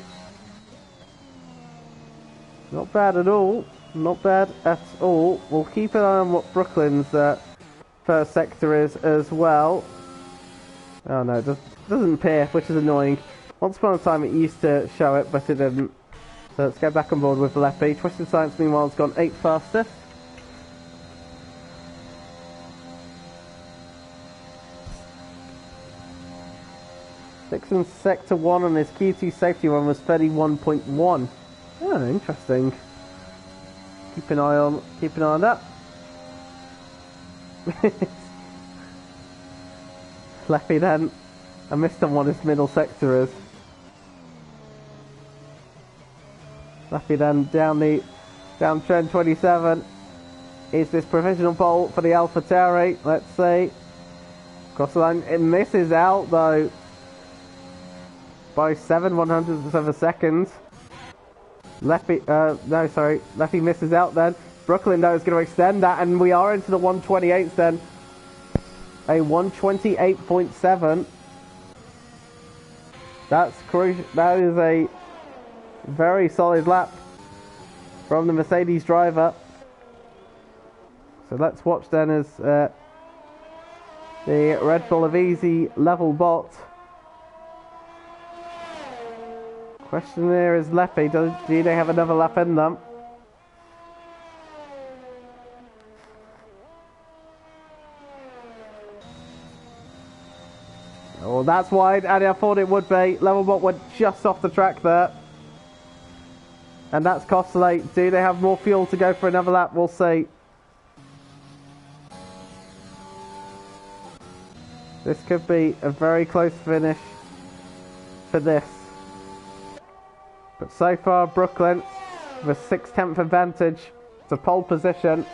Not bad at all. Not bad at all. We'll keep an eye on what Brooklyn's first sector is as well. Oh no, it doesn't appear, which is annoying. Once upon a time it used to show it, but it didn't. So let's go back on board with Leffy. Twisted Science meanwhile has gone 8th fastest. Dixon's sector 1 on his Q2 safety run was 31.1. Oh, interesting. Keep an eye on that. Leffy then. I missed on what his middle sector is. Leffy then down trend 27. Is this provisional pole for the Alpha Tauri? Let's see. Cross the line. It misses out though by 7/100ths of a second. Leffy misses out then. Brooklyn though is going to extend that, and we are into the 128s then. A 128.7. That's crucial. That is a very solid lap from the Mercedes driver. So let's watch then as The Red Bull of Easy Level Bot. Question there is Leffy. Do they have another lap in them? Oh, that's wide, and I thought it would be. Level Bot went just off the track there. And that's costly. Do they have more fuel to go for another lap? We'll see. This could be a very close finish for this. But so far, Brooklyn with a 6/10 advantage to pole position.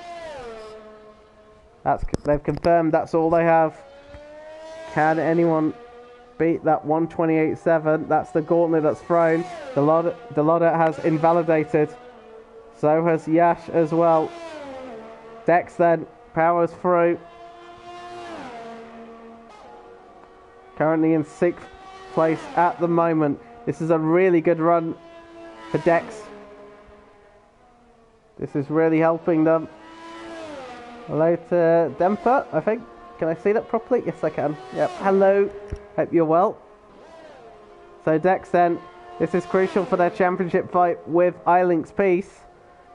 They've confirmed that's all they have. Can anyone beat that 128.7? That's the gauntlet that's thrown. Delodda has invalidated. So has Yash as well. Dex then powers through. Currently in 6th place at the moment. This is a really good run for Dex. This is really helping them. Hello to Demper, I think. Can I see that properly? Yes, I can. Yep. Hello. Hope you're well. So Dex then, this is crucial for their championship fight with iLink's Peace.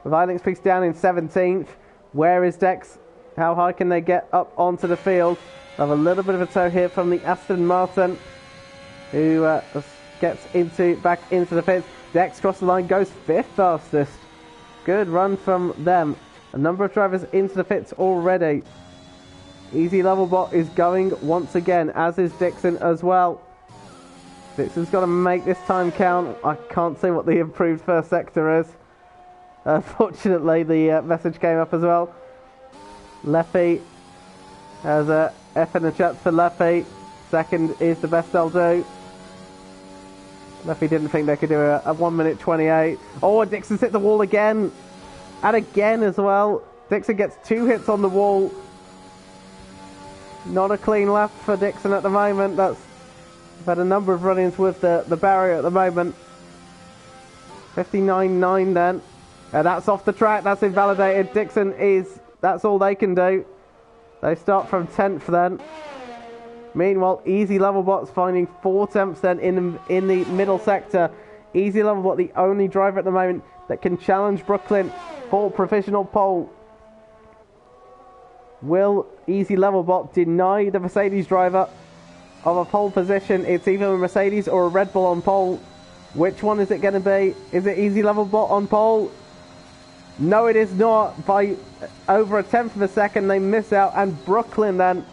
With iLink's Peace down in 17th. Where is Dex? How high can they get up onto the field? They have a little bit of a tow here from the Aston Martin, who gets back into the pits. Dex cross the line, goes 5th fastest. Good run from them. A number of drivers into the pits already. Easy Level Bot is going once again, as is Dixon as well. Dixon's got to make this time count. I can't see what the improved first sector is. Fortunately, the message came up as well. Leffy has a F in the chat for Leffy. Second is the best they'll do. Leffy didn't think they could do a 1 minute 28. Oh, Dixon's hit the wall again. And again as well. Dixon gets 2 hits on the wall. Not a clean lap for Dixon at the moment. We've had a number of run-ins with the barrier at the moment. 59.9 then. And that's off the track. That's invalidated. Dixon that's all they can do. They start from 10th then. Meanwhile, Easy Level Bot's finding 4/10 then in the middle sector. Easy Level Bot, the only driver at the moment that can challenge Brooklyn for provisional pole. Will Easy Level Bot deny the Mercedes driver of a pole position? It's either a Mercedes or a Red Bull on pole. Which one is it going to be? Is it Easy Level Bot on pole? No, it is not. By over 1/10 of a second, they miss out. And Brooklyn then,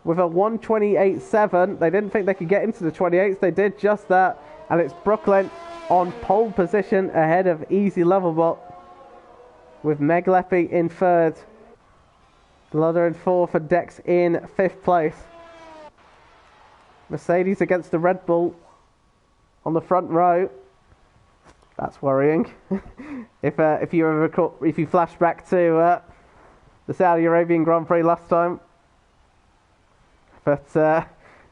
with a 128.7, they didn't think they could get into the 28s. They did just that. And it's Brooklyn on pole position ahead of Easy Level Bot, with Meg Leffy in 3rd. Delodda in 4th and Dex in 5th place. Mercedes against the Red Bull on the front row. That's worrying. if you flash back to the Saudi Arabian Grand Prix last time. But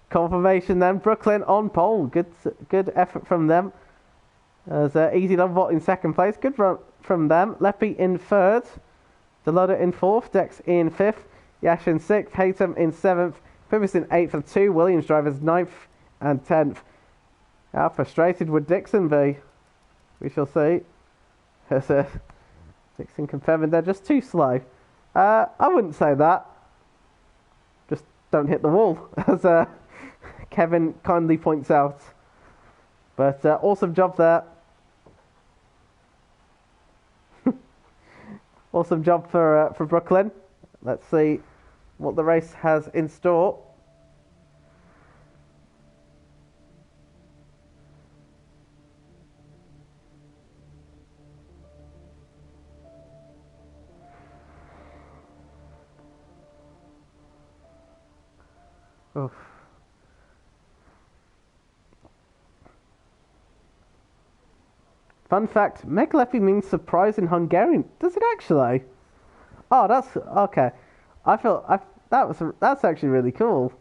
confirmation then, Brooklyn on pole. Good effort from them. As Easy Level Bot in 2nd place. Good run from them. Leffy in 3rd. Delodda in 4th. Dex in 5th. Yash in 6th. Haytham in 7th. Pibis in 8th and 2 Williams drivers 9th and 10th. How frustrated would Dixon be? We shall see. As Dixon confirming they're just too slow. I wouldn't say that. Just don't hit the wall, as Kevin kindly points out. But awesome job there. Awesome job for Brooklyn. Let's see what the race has in store. Oof. Fun fact, Meg Leffy means surprise in Hungarian. Does it actually? Oh, that's okay. That's actually really cool.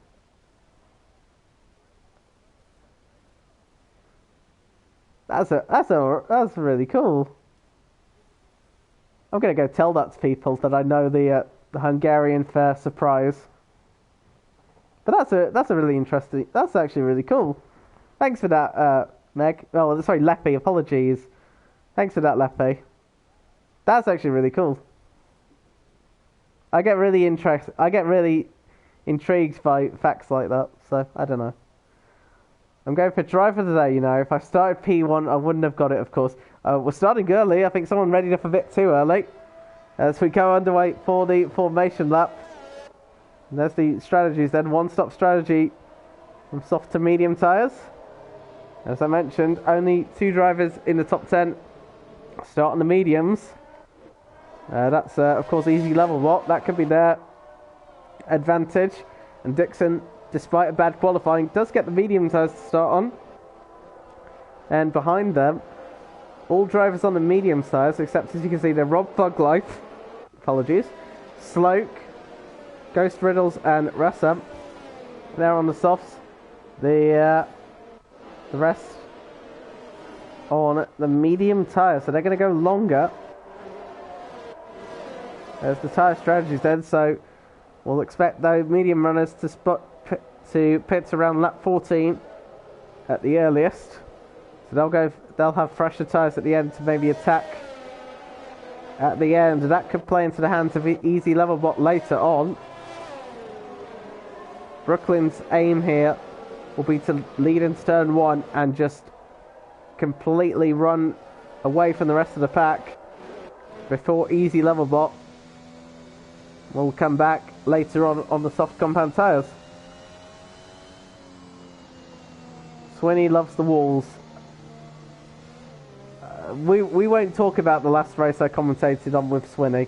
That's really cool. I'm gonna go tell that to people that I know the Hungarian for surprise. But that's a really interesting. That's actually really cool. Thanks for that, Meg. Oh, sorry, Leppy. Apologies. Thanks for that, Leppy. That's actually really cool. I get really intrigued by facts like that. So I don't know. I'm going for driver today. You know, if I started P1, I wouldn't have got it. Of course, we're starting early. I think someone readied up a bit too early. As we go underway for the formation lap. And there's the strategies then. One-stop strategy from soft to medium tyres. As I mentioned, only 2 drivers in the top 10 start on the mediums. That's, of course, easy level what. That could be their advantage. And Dixon, despite a bad qualifying, does get the medium tyres to start on. And behind them, all drivers on the medium tyres, except as you can see, they're Rob Thuglife. Apologies. Sloke, Ghost Riddles and Russell. They're on the softs. The rest on the medium tyre. So they're going to go longer. There's the tyre strategies then. So we'll expect those medium runners to pit around lap 14 at the earliest. So they'll have fresher tyres at the end to maybe attack at the end. That could play into the hands of Easy Level Bot later on. Brooklyn's aim here will be to lead into turn 1 and just completely run away from the rest of the pack before Easy Level Bot will come back later on the soft compound tyres. Swinny loves the walls. We won't talk about the last race I commentated on with Swinny.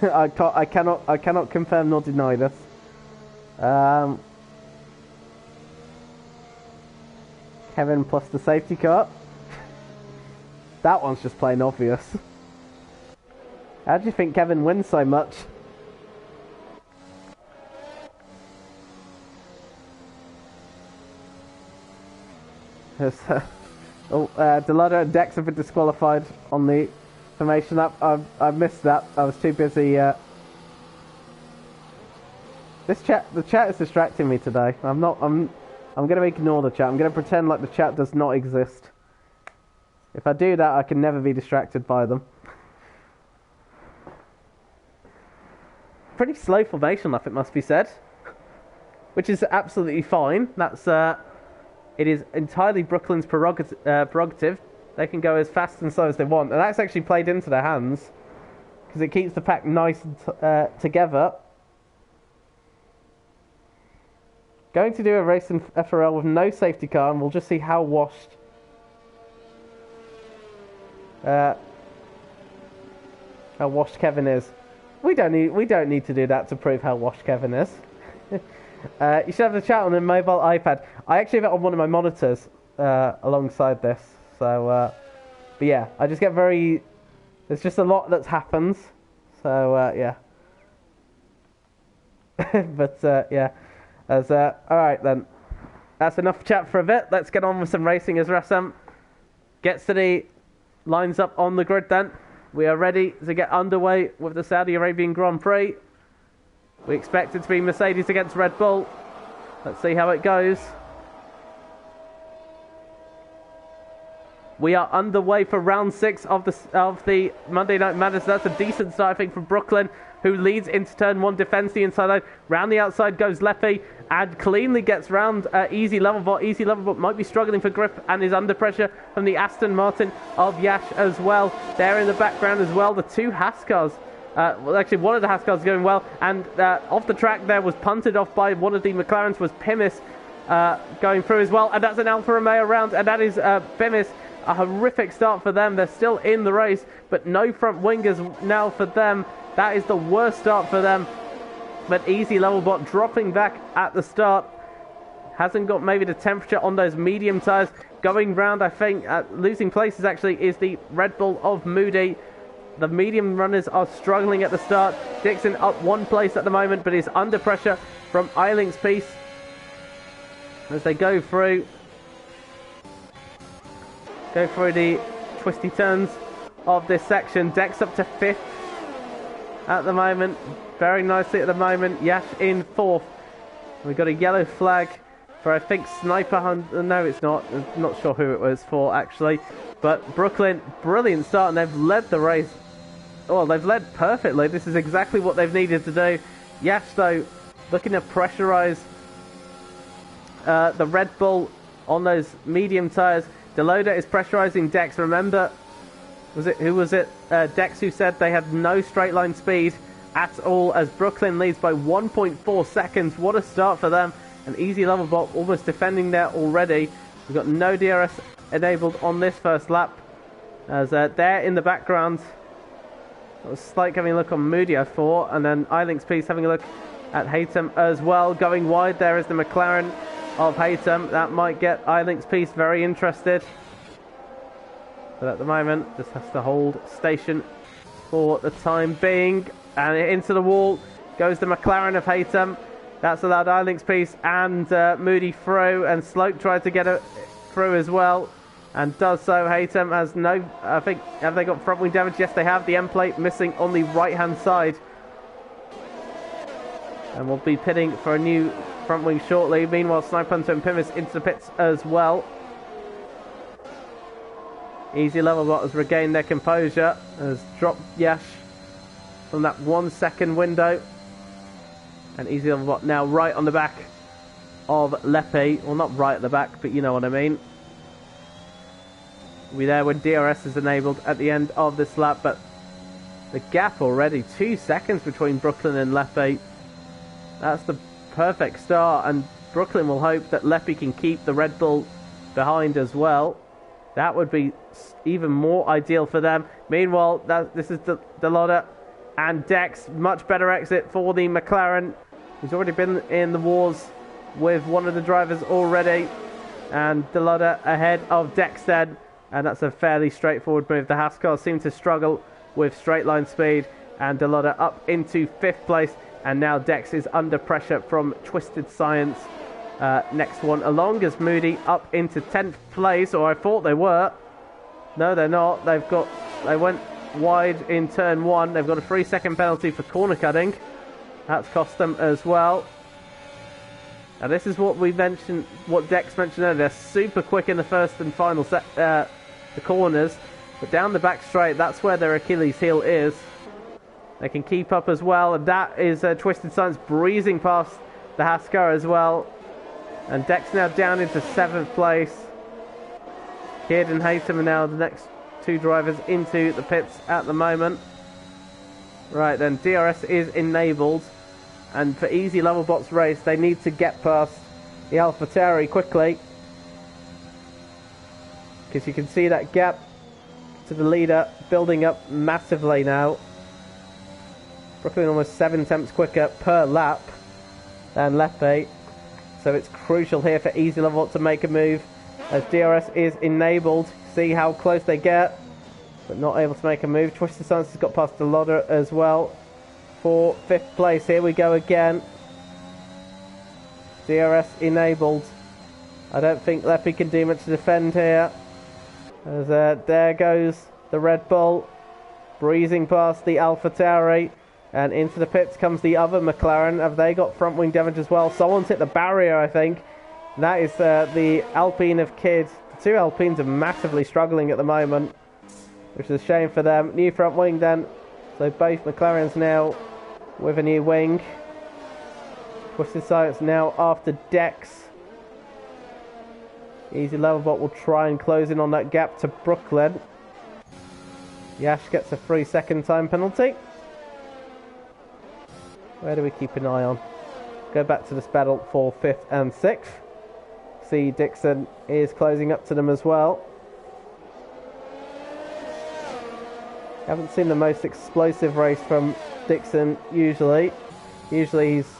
I cannot confirm nor deny this. Kevin plus the safety car. That one's just plain obvious. How do you think Kevin wins so much? Delado and Dex have been disqualified on the formation lap. I missed that. I was too busy. The chat is distracting me today. I'm going to ignore the chat. I'm going to pretend like the chat does not exist. If I do that, I can never be distracted by them. Pretty slow formation lap, it must be said, which is absolutely fine. It is entirely Brooklyn's prerogative. They can go as fast and slow as they want, and that's actually played into their hands because it keeps the pack nice and together. Going to do a race in FRL with no safety car, and we'll just see how washed Kevin is. We don't need to do that to prove how washed Kevin is. You should have the chat on a mobile iPad. I actually have it on one of my monitors alongside this. So, but yeah, I just get very. There's just a lot that happens. So yeah. But yeah. Alright then. That's enough chat for a bit. Let's get on with some racing as Rassam gets to the lines up on the grid then. We are ready to get underway with the Saudi Arabian Grand Prix. We expect it to be Mercedes against Red Bull. Let's see how it goes. We are underway for round 6 of the Monday Night Madness. That's a decent start, I think, from Brooklyn, who leads into turn 1, defends the inside line. Round the outside goes Leppy and cleanly gets round Easy Level Bot. Easy Level Bot might be struggling for grip and is under pressure from the Aston Martin of Yash as well. There in the background as well, the 2 Haas cars. Well, actually, one of the Haas cars going well, and off the track there was punted off by one of the McLarens, was Pimis going through as well, and that's an Alfa Romeo round, and that is Pimis. A horrific start for them. They're still in the race, but no front wingers now for them. That is the worst start for them. But Easy Level Bot dropping back at the start. Hasn't got maybe the temperature on those medium tyres. Going round, I think, losing places actually is the Red Bull of Moody. The medium runners are struggling at the start. Dixon up 1 place at the moment, but is under pressure from Eiling's piece as they go through the twisty turns of this section. Dex up to 5th at the moment, very nicely at the moment. Yash in 4th. We got a yellow flag for, I think, Sniper Hunt. No, it's not. I'm not sure who it was for, actually. But Brooklyn, brilliant start, and they've led the race. Oh, they've led perfectly. This is exactly what they've needed to do. Yash, though, looking to pressurise the Red Bull on those medium tyres. Deloda is pressurising Dex. Remember, who was it? Dex, who said they had no straight line speed at all, as Brooklyn leads by 1.4 seconds. What a start for them. An easy level bot, almost defending there already. We've got no DRS enabled on this first lap, as there in the background. It was Slight having a look on Moody, I thought, and then iLink's piece having a look at Haytham as well. Going wide there is the McLaren of Haytham. That might get iLink's piece very interested. But at the moment, just has to hold station for the time being. And into the wall goes the McLaren of Haytham. That's allowed iLink's piece and Moody through. And Slope tried to get it through as well, and does so. Haytham has no, I think, have they got front wing damage? Yes, they have. The end plate missing on the right hand side. And we'll be pitting for a new front wing shortly. Meanwhile, Sniper Hunter and Pimus into the pits as well. Easy level bot has regained their composure, has dropped Yash from that 1 second window. And Easy level bot now right on the back of Lepe. Well, not right at the back, but you know what I mean. We'll be there when DRS is enabled at the end of this lap, but the gap already, 2 seconds between Brooklyn and Lepe. That's the perfect start, and Brooklyn will hope that Lepe can keep the Red Bull behind as well. That would be even more ideal for them. Meanwhile, this is Deloda and Dex. Much better exit for the McLaren, who's already been in the wars with one of the drivers already. And Deloda ahead of Dex then. And that's a fairly straightforward move. The Haas cars seem to struggle with straight line speed. And Deloda up into 5th place. And now Dex is under pressure from Twisted Science. Next one along as Moody up into 10th place. Or I thought they were. No, they're not. They went wide in turn 1. They've got a 3-second penalty for corner cutting. That's cost them as well. Now this is what we mentioned, what Dex mentioned earlier. They're super quick in the first and final set, the corners, but down the back straight, that's where their Achilles heel is. They can keep up as well, and that is Twisted Science breezing past the Haskar as well. And Dex now down into 7th place. Kidd and Haytham are now the next 2 drivers into the pits at the moment. Right then, DRS is enabled. And for easy level box race, they need to get past the AlphaTauri quickly. Because you can see that gap to the leader building up massively now. Brooklyn almost 7 tenths quicker per lap than Lepe. So it's crucial here for easy level to make a move. As DRS is enabled, see how close they get. But not able to make a move. Twisted Science has got past the Lodder as well. For 5th place, here we go again. DRS enabled. I don't think Lepe can do much to defend here. As there goes the Red Bull, breezing past the AlphaTauri, and into the pits comes the other McLaren. Have they got front wing damage as well? Someone's hit the barrier, I think. And that is the Alpine of Kidd. The 2 Alpines are massively struggling at the moment, which is a shame for them. New front wing then. So both McLarens now with a new wing. Twisted Science now after Dex. Easy level bot will try and close in on that gap to Brooklyn. Yash gets a 3-second time penalty. Where do we keep an eye on? Go back to this battle for 5th and 6th. See Dixon is closing up to them as well. Haven't seen the most explosive race from Dixon usually. Usually he's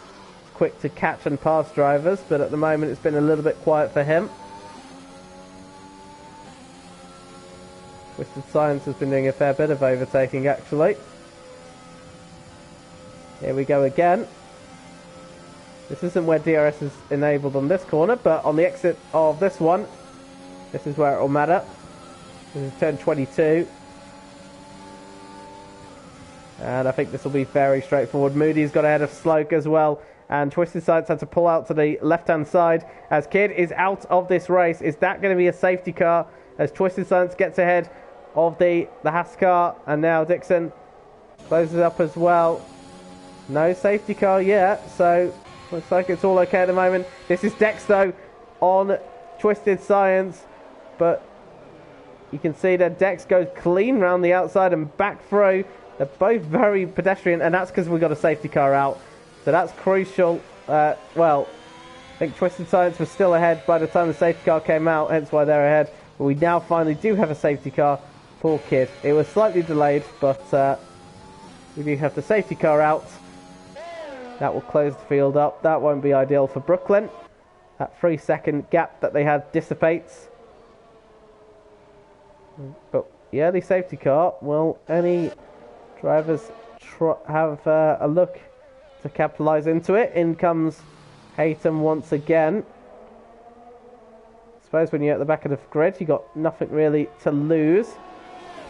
quick to catch and pass drivers, but at the moment it's been a little bit quiet for him. Twisted Science has been doing a fair bit of overtaking actually. Here we go again. This isn't where DRS is enabled on this corner, but on the exit of this one, this is where it will matter. This is turn 22. And I think this will be very straightforward. Moody's got ahead of Sloke as well. And Twisted Science had to pull out to the left-hand side as Kid is out of this race. Is that going to be a safety car as Twisted Science gets ahead of the Haas car? And now Dixon closes up as well. No safety car yet, so looks like it's all okay at the moment. This is Dex, though, on Twisted Science, but you can see that Dex goes clean round the outside and back through. They're both very pedestrian, and that's because we got a safety car out. So that's crucial. Well, I think Twisted Science was still ahead by the time the safety car came out, hence why they're ahead. But we now finally do have a safety car for Kid. It was slightly delayed, but we do have the safety car out. That will close the field up. That won't be ideal for Brooklyn. That 3-second gap that they had dissipates. But the early safety car, will any drivers have a look to capitalise into it? In comes Haytham once again. I suppose when you're at the back of the grid, you got nothing really to lose.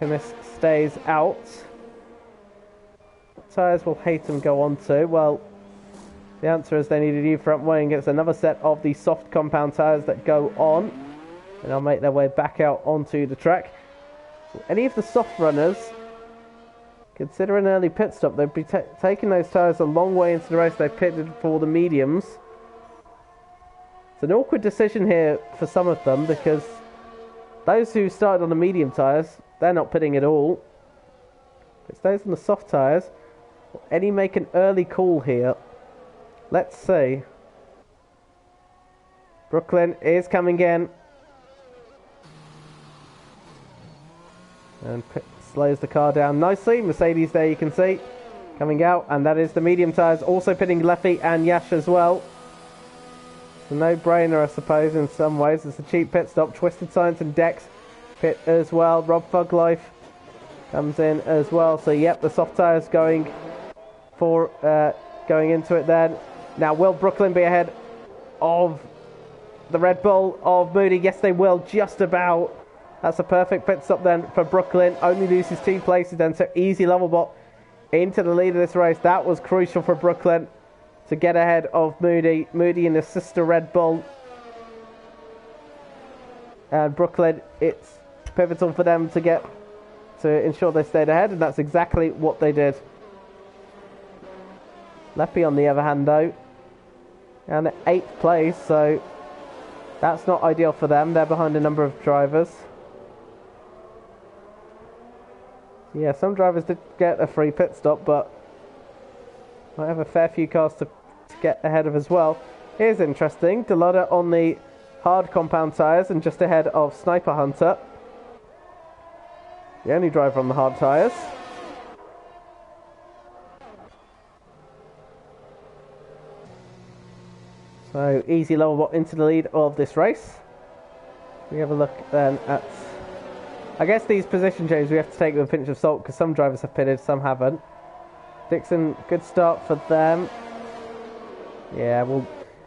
And this stays out. What tyres will Haytham go on to? Well, the answer is they need a new front wing. It's another set of the soft compound tyres that go on, and they'll make their way back out onto the track. Any of the soft runners consider an early pit stop. They'd be taking those tyres a long way into the race. They pitted for the mediums. It's an awkward decision here for some of them, because those who started on the medium tyres, they're not pitting at all. It's those on the soft tyres. Will any make an early call here? Let's see. Brooklyn is coming in. And slows the car down nicely. Mercedes there, you can see, coming out. And that is the medium tyres. Also pitting Leffy and Yash as well. It's a no-brainer, I suppose, in some ways. It's a cheap pit stop. Twisted Science and Dex pit as well. Rob Fuglife comes in as well. So, yep, the soft tyres going into it then. Now, will Brooklyn be ahead of the Red Bull of Moody? Yes, they will, just about. That's a perfect pit stop then for Brooklyn. Only loses 2 places then, so easy level bot into the lead of this race. That was crucial for Brooklyn to get ahead of Moody. Moody and his sister Red Bull. And Brooklyn, it's pivotal for them to ensure they stayed ahead, and that's exactly what they did. Leppy, on the other hand, though, and at 8th place, so that's not ideal for them. They're behind a number of drivers. Yeah, some drivers did get a free pit stop, but might have a fair few cars to get ahead of as well. Here's interesting. Delotta on the hard compound tyres and just ahead of Sniper Hunter. The only driver on the hard tyres. So, easy level bot into the lead of this race. We have a look then at... I guess these position changes we have to take with a pinch of salt, because some drivers have pitted, some haven't. Dixon, good start for them. Yeah, well,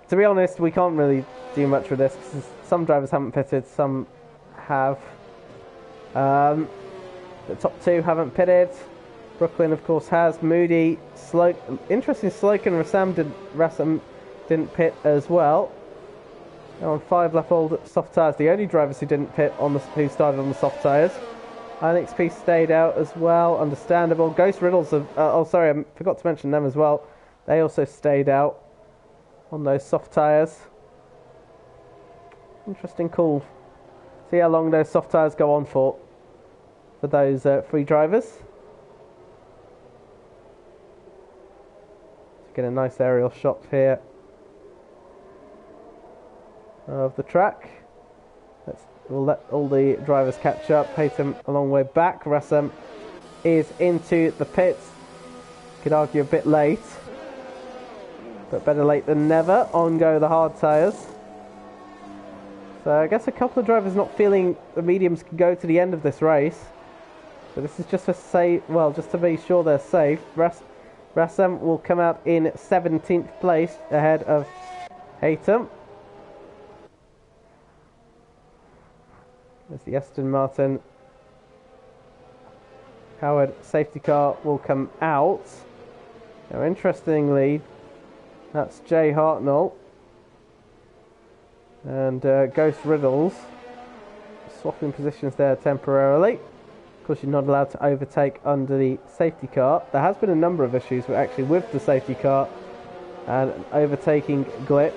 to be honest, we can't really do much with this, because some drivers haven't pitted, some have. The top 2 haven't pitted. Brooklyn, of course, has. Moody, interesting, Sloke and Rassam didn't pit as well. On 5 lap old soft tyres, the only drivers who didn't pit who started on the soft tyres. INXP stayed out as well, understandable. Ghost Riddles I forgot to mention them as well. They also stayed out on those soft tyres. Interesting call. See how long those soft tyres go on for those 3 drivers. Let's get a nice aerial shot here of the track. We'll let all the drivers catch up. Haytham a long way back. Rassam is into the pits. Could argue a bit late, but better late than never. On go the hard tyres. So I guess a couple of drivers not feeling the mediums can go to the end of this race. But this is just just to be sure they're safe. Rassam will come out in 17th place ahead of Haytham. There's the Aston Martin Howard safety car will come out. Now, interestingly, That's Jay Hartnell. And Ghost Riddles swapping positions there temporarily. Of course, you're not allowed to overtake under the safety car. There has been a number of issues actually with the safety car and an overtaking glitch.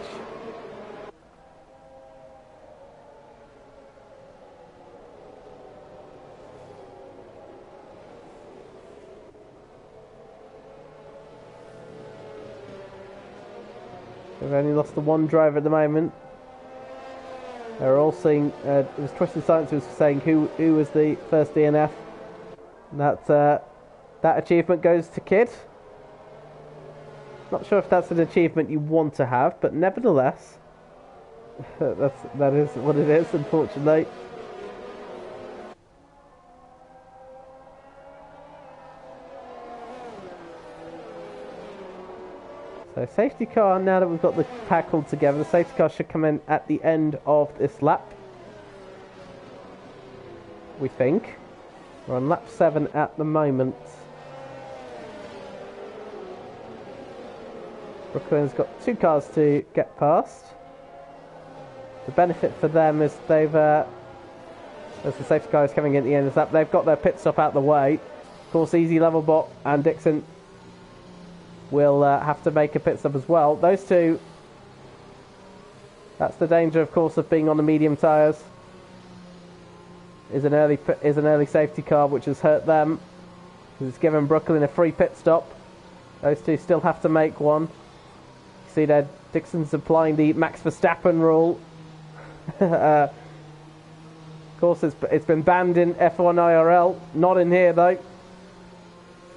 We've only lost the one driver at the moment. They're all saying, it was Twisted Science who was saying who was the first DNF. That achievement goes to Kid. Not sure if that's an achievement you want to have, but nevertheless, that is what it is, unfortunately. So safety car, now that we've got the pack all together, the safety car should come in at the end of this lap. We think. We're on lap 7 at the moment. Brooklyn's got 2 cars to get past. The benefit for them is they've, as the safety car is coming in at the end of this lap, they've got their pit stop out the way. Of course, Easy Levelbot and Dixon will have to make a pit stop as well. Those two, that's the danger, of course, of being on the medium tyres. Is an early safety car, which has hurt them. It's given Brooklyn a free pit stop. Those two still have to make one. You see there, Dixon's applying the Max Verstappen rule. Of course, it's been banned in F1 IRL, not in here though.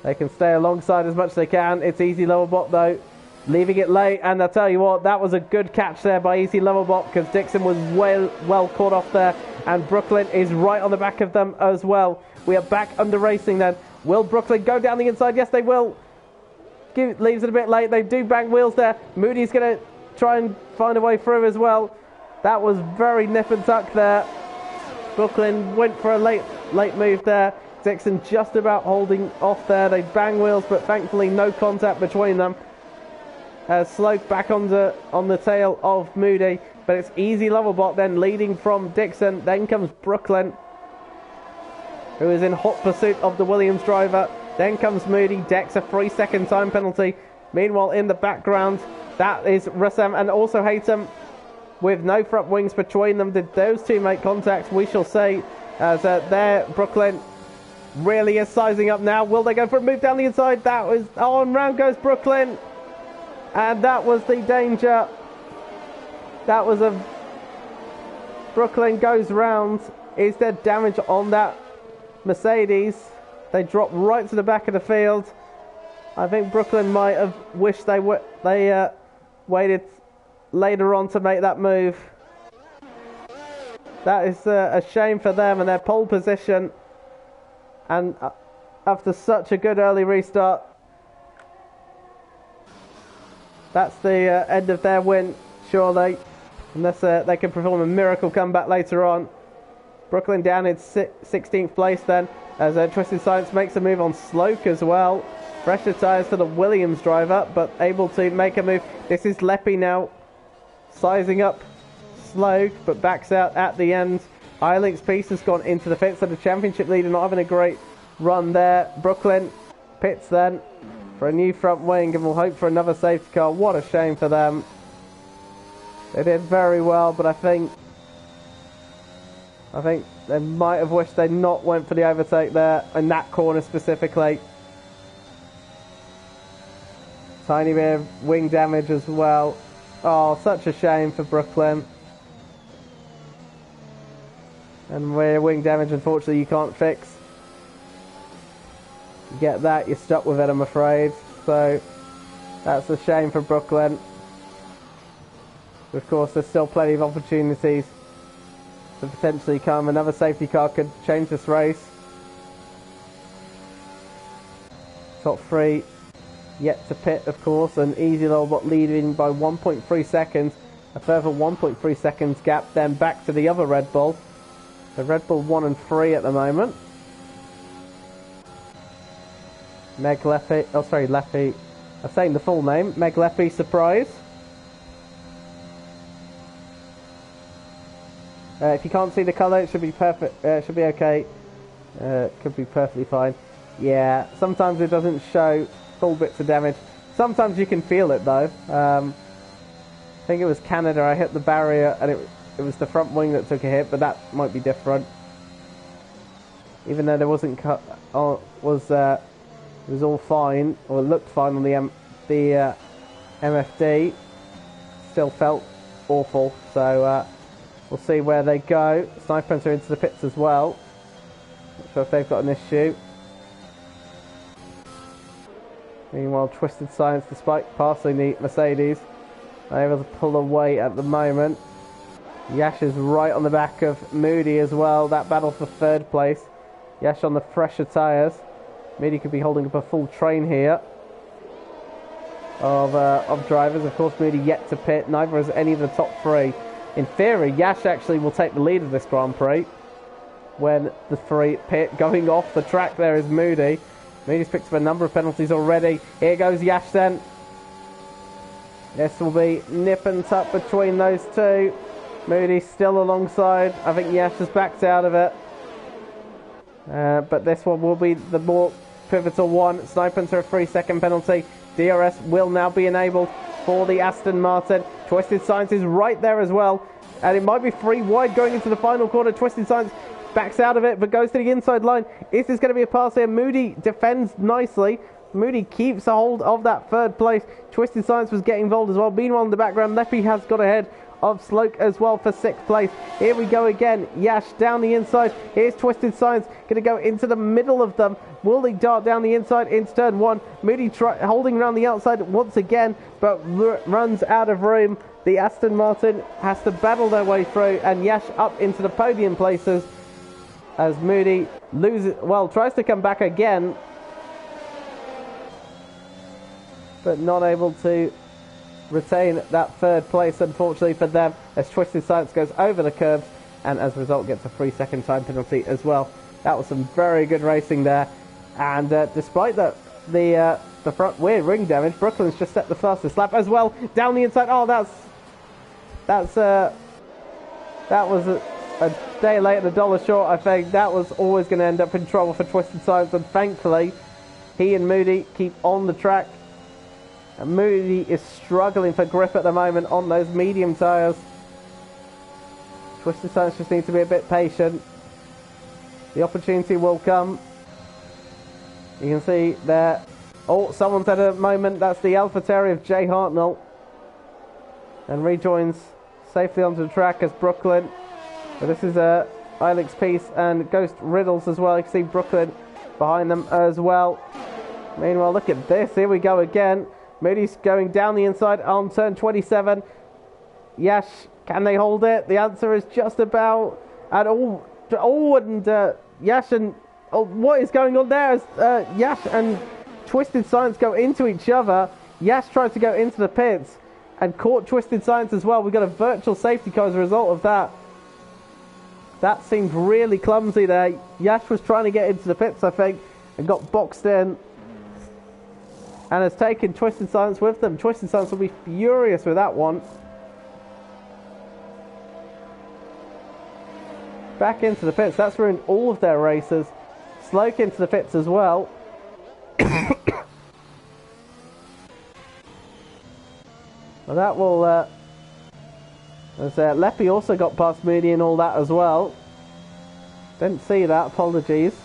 They can stay alongside as much as they can. It's Easy Levelbot though, leaving it late. And I'll tell you what, that was a good catch there by Easy Levelbot, because Dixon was well caught off there. And Brooklyn is right on the back of them as well. We are back under racing then. Will Brooklyn go down the inside? Yes, they will. Leaves it a bit late. They do bang wheels there. Moody's going to try and find a way through as well. That was very nip and tuck there. Brooklyn went for a late move there. Dixon just about holding off there. They bang wheels, but thankfully no contact between them. Slope back on the tail of Moody, but it's Easy Levelbot then leading from Dixon. Then comes Brooklyn, who is in hot pursuit of the Williams driver. Then comes Moody, decks a 3-second time penalty. Meanwhile, in the background, that is Rassam and also Haytham with no front wings between them. Did those two make contact? We shall see, as there Brooklyn really is sizing up now. Will they go for a move down the inside? That was, oh, and round goes Brooklyn. And that was the danger. That was a... Brooklyn goes round. Is there damage on that Mercedes? They drop right to the back of the field. I think Brooklyn might have wished they waited later on to make that move. That is a shame for them and their pole position. And after such a good early restart, that's the end of their win, surely. Unless they can perform a miracle comeback later on. Brooklyn down in 16th place then, as Twisted Science makes a move on Sloke as well. Fresher tyres for the Williams driver, but able to make a move. This is Leppy now, sizing up Sloke, but backs out at the end. Eilink's piece has gone into the pits, so the championship leader not having a great run there. Brooklyn pits then for a new front wing, and we'll hope for another safety car. What a shame for them. They did very well, but I think they might have wished they'd not went for the overtake there, in that corner specifically. Tiny bit of wing damage as well. Oh, such a shame for Brooklyn. And rear wing damage, unfortunately, you can't fix. You get that, you're stuck with it, I'm afraid. So, that's a shame for Brooklyn. Of course, there's still plenty of opportunities to potentially come. Another safety car could change this race. Top 3 yet to pit, of course, and Easy Levelbot leading by 1.3 seconds. A further 1.3 seconds gap then back to the other Red Bull. The Red Bull 1 and 3 at the moment. Meg Leffy, I'm saying the full name, Meg Leppy Surprise. If you can't see the colour, it should be perfect. It should be okay. Could be perfectly fine. Yeah, sometimes it doesn't show full bits of damage. Sometimes you can feel it though. I think it was Canada. I hit the barrier and it was the front wing that took a hit, but that might be different. Even though there wasn't cut, it was all fine, or it looked fine on the MFD. Still felt awful. So we'll see where they go. Snipers are into the pits as well. Not sure if they've got an issue. Meanwhile, Twisted Science, despite passing the Mercedes, are able to pull away at the moment. Yash is right on the back of Moody as well. That battle for third place. Yash on the fresher tyres. Moody could be holding up a full train here of drivers. Of course, Moody yet to pit. Neither has any of the top three. In theory, Yash actually will take the lead of this Grand Prix when the three pit. Going off the track there is Moody. Moody's picked up a number of penalties already. Here goes Yash then. This will be nip and tuck between those two. Moody still alongside. I think Yash has backed out of it. But this one will be the more pivotal one. Sniper into a 3-second penalty. DRS will now be enabled for the Aston Martin. Twisted Science is right there as well. And it might be 3 wide going into the final corner. Twisted Science backs out of it, but goes to the inside line. Is this going to be a pass here? Moody defends nicely. Moody keeps a hold of that third place. Twisted Science was getting involved as well. Meanwhile, in the background, Leppy has got ahead of Sloke as well for 6th place. Here we go again. Yash down the inside. Here's Twisted Science going to go into the middle of them. Will they dart down the inside into turn 1? Moody holding around the outside once again, but runs out of room. The Aston Martin has to battle their way through, and Yash up into the podium places as Moody tries to come back again, but not able to retain that third place, unfortunately for them, as Twisted Science goes over the curbs and as a result gets a 3-second time penalty as well. That was some very good racing there, and despite the front weird ring damage, Brooklyn's just set the fastest lap as well down the inside. Oh, that was a day late and a dollar short. I think that was always going to end up in trouble for Twisted Science, and thankfully he and Moody keep on the track. And Moody is struggling for grip at the moment on those medium tyres. Twisted Science just needs to be a bit patient. The opportunity will come. You can see there. Oh, someone's had a moment. That's the AlphaTauri of Jay Hartnell. And rejoins safely onto the track as Brooklyn. But this is Ilex Peace and Ghost Riddles as well. You can see Brooklyn behind them as well. Meanwhile, look at this. Here we go again. Moody's going down the inside on turn 27. Yash, can they hold it? The answer is just about. And Yash and what is going on there? As Yash and Twisted Science go into each other. Yash tries to go into the pits and caught Twisted Science as well. We got a virtual safety car as a result of that. That seemed really clumsy there. Yash was trying to get into the pits, I think, and got boxed in. And has taken Twisted Science with them. Twisted Science will be furious with that one. Back into the pits. That's ruined all of their races. Sloke into the pits as well. Well, that will... Leppy also got past Moody and all that as well. Didn't see that. Apologies.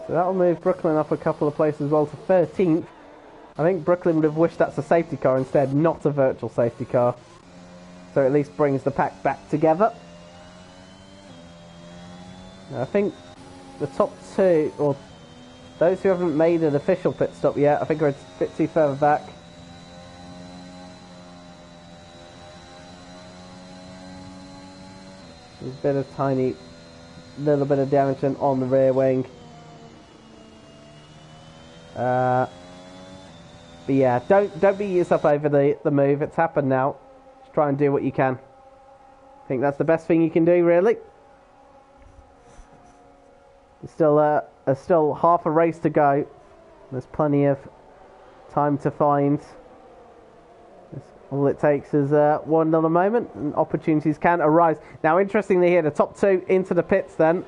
So that'll move Brooklyn up a couple of places as well to 13th. I think Brooklyn would have wished that's a safety car instead, not a virtual safety car. So at least brings the pack back together. Now I think the top two, or those who haven't made an official pit stop yet, I think are a bit too further back. There's a bit of tiny, little bit of damage on the rear wing. But yeah, don't beat yourself over the move. It's happened now. Just try and do what you can. I think that's the best thing you can do, really. There's still half a race to go. There's plenty of time to find. All it takes is one little moment, and opportunities can arise. Now, interestingly here, the top two into the pits then.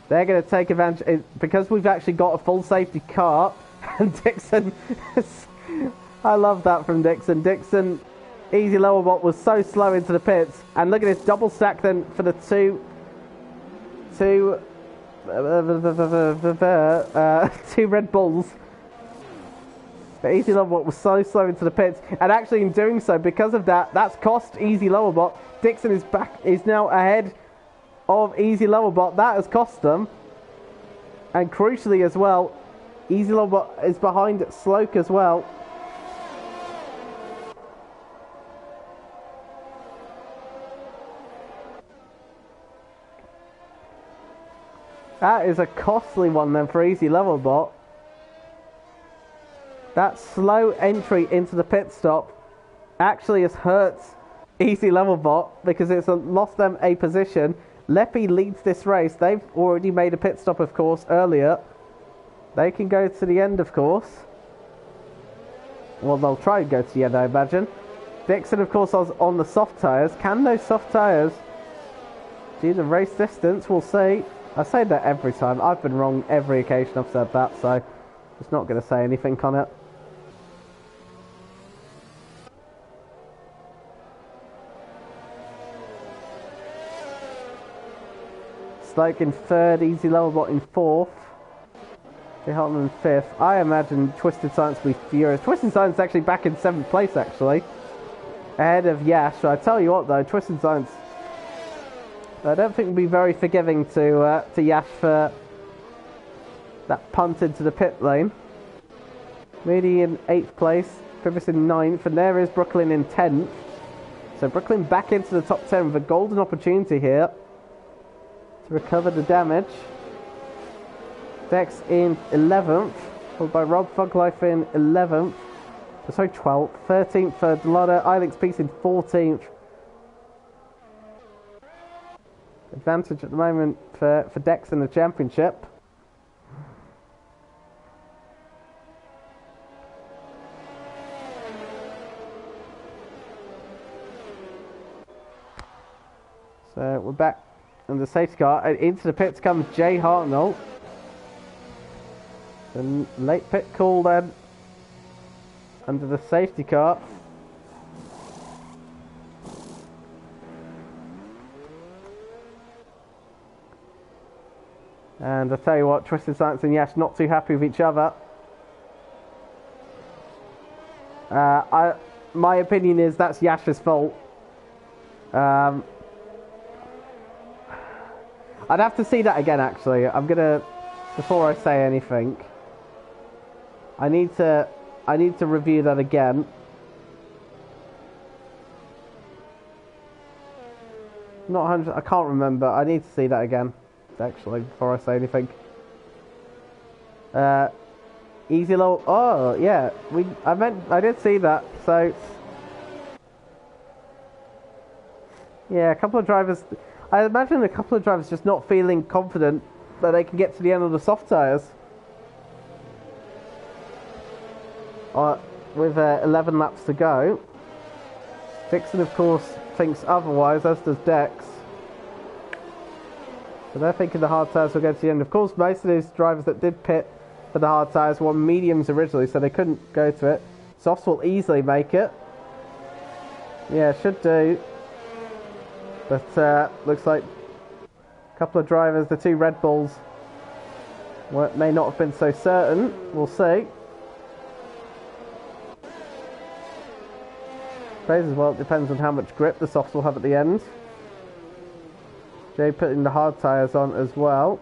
They're going to take advantage, because we've actually got a full safety car, and Dixon, I love that from Dixon. Dixon, easy lower bot, was so slow into the pits, and look at this double stack then for the two Red Bulls. But Easy Lowerbot was so slow into the pits, and actually in doing so, because of that, that's cost Easy Lowerbot. Dixon is now ahead of Easy Lowerbot. That has cost them. And crucially as well, Easy Lowerbot is behind Sloke as well. That is a costly one then for Easy Lowerbot. That slow entry into the pit stop actually has hurt Easy Lowerbot because it's lost them a position. Leppy leads this race. They've already made a pit stop, of course, earlier. They can go to the end, of course. Well, they'll try and go to the end, I imagine. Dixon, of course, was on the soft tyres. Can those soft tyres do the race distance? We'll see. I say that every time. I've been wrong every occasion I've said that, so just not going to say anything on it. Sloke in third, Easy Lowerbot in fourth, Jay Hartman in fifth. I imagine Twisted Science will be furious. Twisted Science actually back in seventh place, actually, ahead of Yash. So I tell you what, though, Twisted Science, I don't think will be very forgiving to Yash for that punt into the pit lane. Moody in 8th place, Privis in 9th, and there is Brooklyn in 10th. So Brooklyn back into the top 10 with a golden opportunity here to recover the damage. Dex in 11th, followed by Rob Fuglife in 11th. Sorry, 12th. 13th for Delotta. Ilex Peace in 14th. Advantage at the moment for Dex in the championship. So we're back in the safety car, and into the pits comes Jay Hartnell. The late pit call then under the safety car. And I tell you what, Twisted Science and Yash not too happy with each other. My opinion is that's Yash's fault. I'd have to see that again, actually. I'm gonna, before I say anything, I need to review that again. Not 100. I can't remember. I need to see that again, actually, before I say anything. Easy low. Oh yeah, I did see that. So yeah, a couple of drivers. I imagine a couple of drivers just not feeling confident that they can get to the end of the soft tyres. With 11 laps to go. Dixon, of course, thinks otherwise, as does Dex. So they're thinking the hard tyres will go to the end. Of course, most of these drivers that did pit for the hard tyres were mediums originally, so they couldn't go to it. Softs will easily make it. Yeah, should do. But looks like a couple of drivers, the two Red Bulls, may not have been so certain. We'll see. As well, it depends on how much grip the softs will have at the end. Jay putting the hard tyres on as well.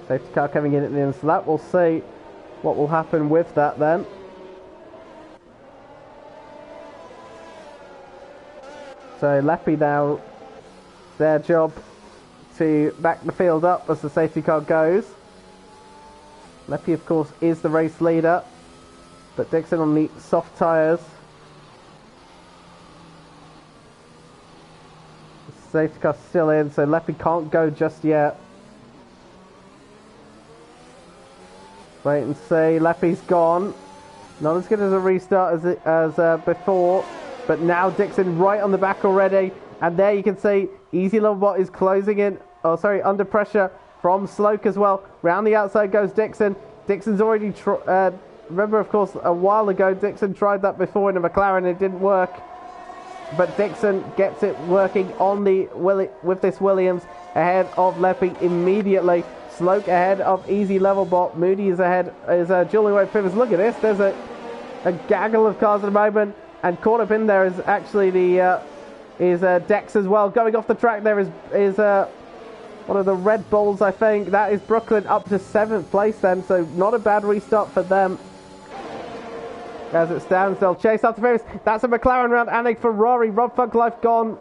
Safety car coming in at the end, so that we'll see what will happen with that then. So Leppy now, their job to back the field up as the safety car goes. Leppy, of course, is the race leader, but Dixon on the soft tyres. Safety car's still in, so Leppy can't go just yet. Wait and see. Leppy's gone. Not as good as a restart as before, but now Dixon right on the back already. And there you can see Easy Lovebot is closing in. Oh, sorry, under pressure from Sloke as well. Round the outside goes Dixon. Dixon's already remember, of course, a while ago Dixon tried that before in a McLaren. It didn't work. But Dixon gets it working on the with this Williams ahead of Leppy immediately. Sloke ahead of Easy Levelbot. Moody is ahead. Is dueling away pivots. Look at this. There's a gaggle of cars at the moment, and caught up in there is actually the Dex as well. Going off the track there is one of the Red Bulls, I think. That is Brooklyn up to 7th place then, so not a bad restart for them. As it stands, they'll chase after Ferris. That's a McLaren round and a Ferrari. Rob Funklife gone.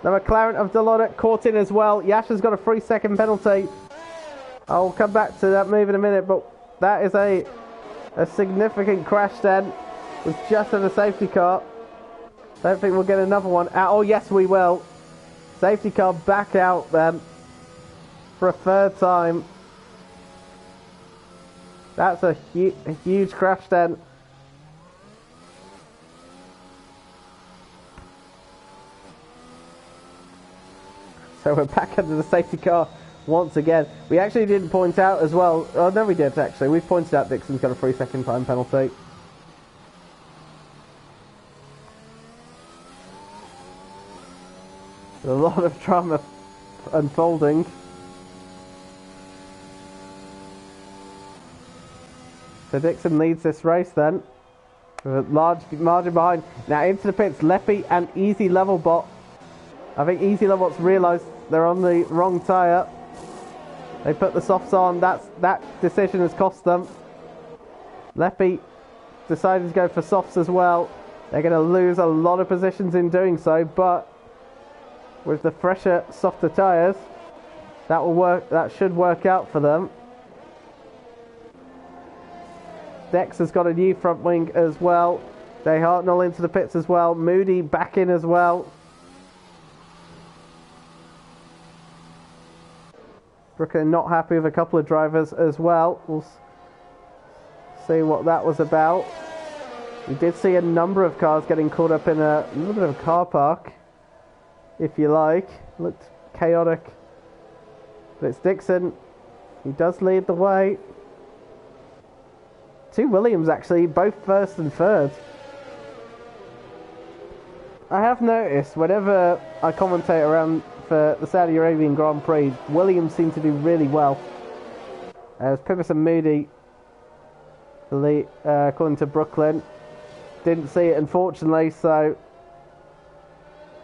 The McLaren of Delota caught in as well. Yasha's got a 3-second penalty. I'll come back to that move in a minute, but that is a significant crash then. With just in a safety car. Don't think we'll get another one out. Oh yes, we will. Safety car back out then. For a third time. That's a huge crash then. So we're back under the safety car once again. We actually didn't point out as well. Oh no, we did actually. We've pointed out Dixon's got a 3-second time penalty. A lot of drama unfolding. So Dixon leads this race then. With a large margin behind. Now into the pits, Leppy and Easy Levelbot. I think Easy Levelbot's realised they're on the wrong tyre. They put the softs on. That decision has cost them. Leppy decided to go for softs as well. They're going to lose a lot of positions in doing so, but with the fresher, softer tyres, that will work. That should work out for them. Dex has got a new front wing as well. Jay Hartnell into the pits as well. Moody back in as well. Brooklyn not happy with a couple of drivers as well. We'll see what that was about. We did see a number of cars getting caught up in a little bit of a car park, if you like. Looked chaotic. But it's Dixon. He does lead the way. Two Williams actually, both first and third. I have noticed whenever I commentate around for the Saudi Arabian Grand Prix, Williams seem to do really well. As Pibis and Moody, according to Brooklyn, didn't see it unfortunately, so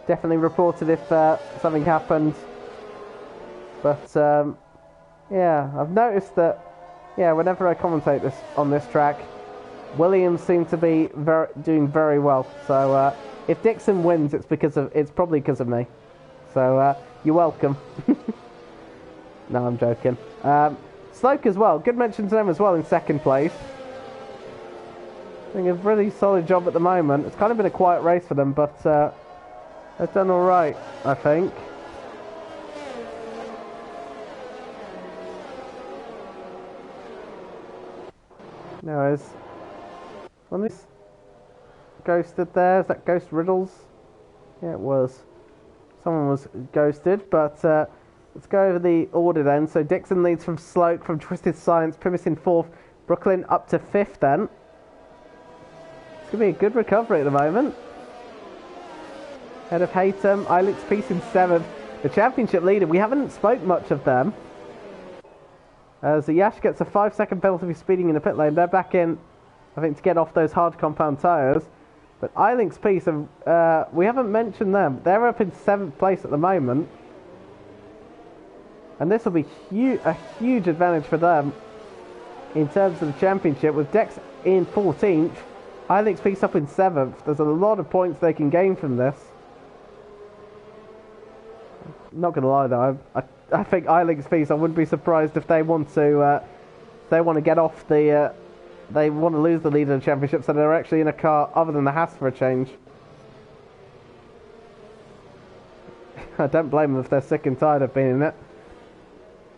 definitely reported if something happened. But yeah, I've noticed that. Yeah, whenever I commentate on this track, Williams seem to be doing very well. So if Dixon wins, it's probably because of me. So you're welcome. No, I'm joking. Sloke as well. Good mention to them as well in second place. Doing a really solid job at the moment. It's kind of been a quiet race for them, but they've done all right, I think. Now is one of these ghosted there? Is that Ghost Riddles? Yeah, it was. Someone was ghosted, but let's go over the order then. So Dixon leads from Sloke, from Twisted Science, Primus in 4th, Brooklyn up to 5th then. It's going to be a good recovery at the moment. Head of Haytham, Ilix Peace in 7th. The championship leader, we haven't spoke much of them. As Yash gets a 5-second penalty for speeding in the pit lane. They're back in, I think, to get off those hard compound tyres. But Ilix Peace, we haven't mentioned them. They're up in 7th place at the moment. And this will be a huge advantage for them in terms of the championship. With Dex in 14th, Ilix Peace up in 7th. There's a lot of points they can gain from this. Not going to lie though, I think Ilix Peace, I wouldn't be surprised if they want to get off the they want to lose the lead of the championship, so they're actually in a car other than the Haas for a change. I don't blame them if they're sick and tired of being in it.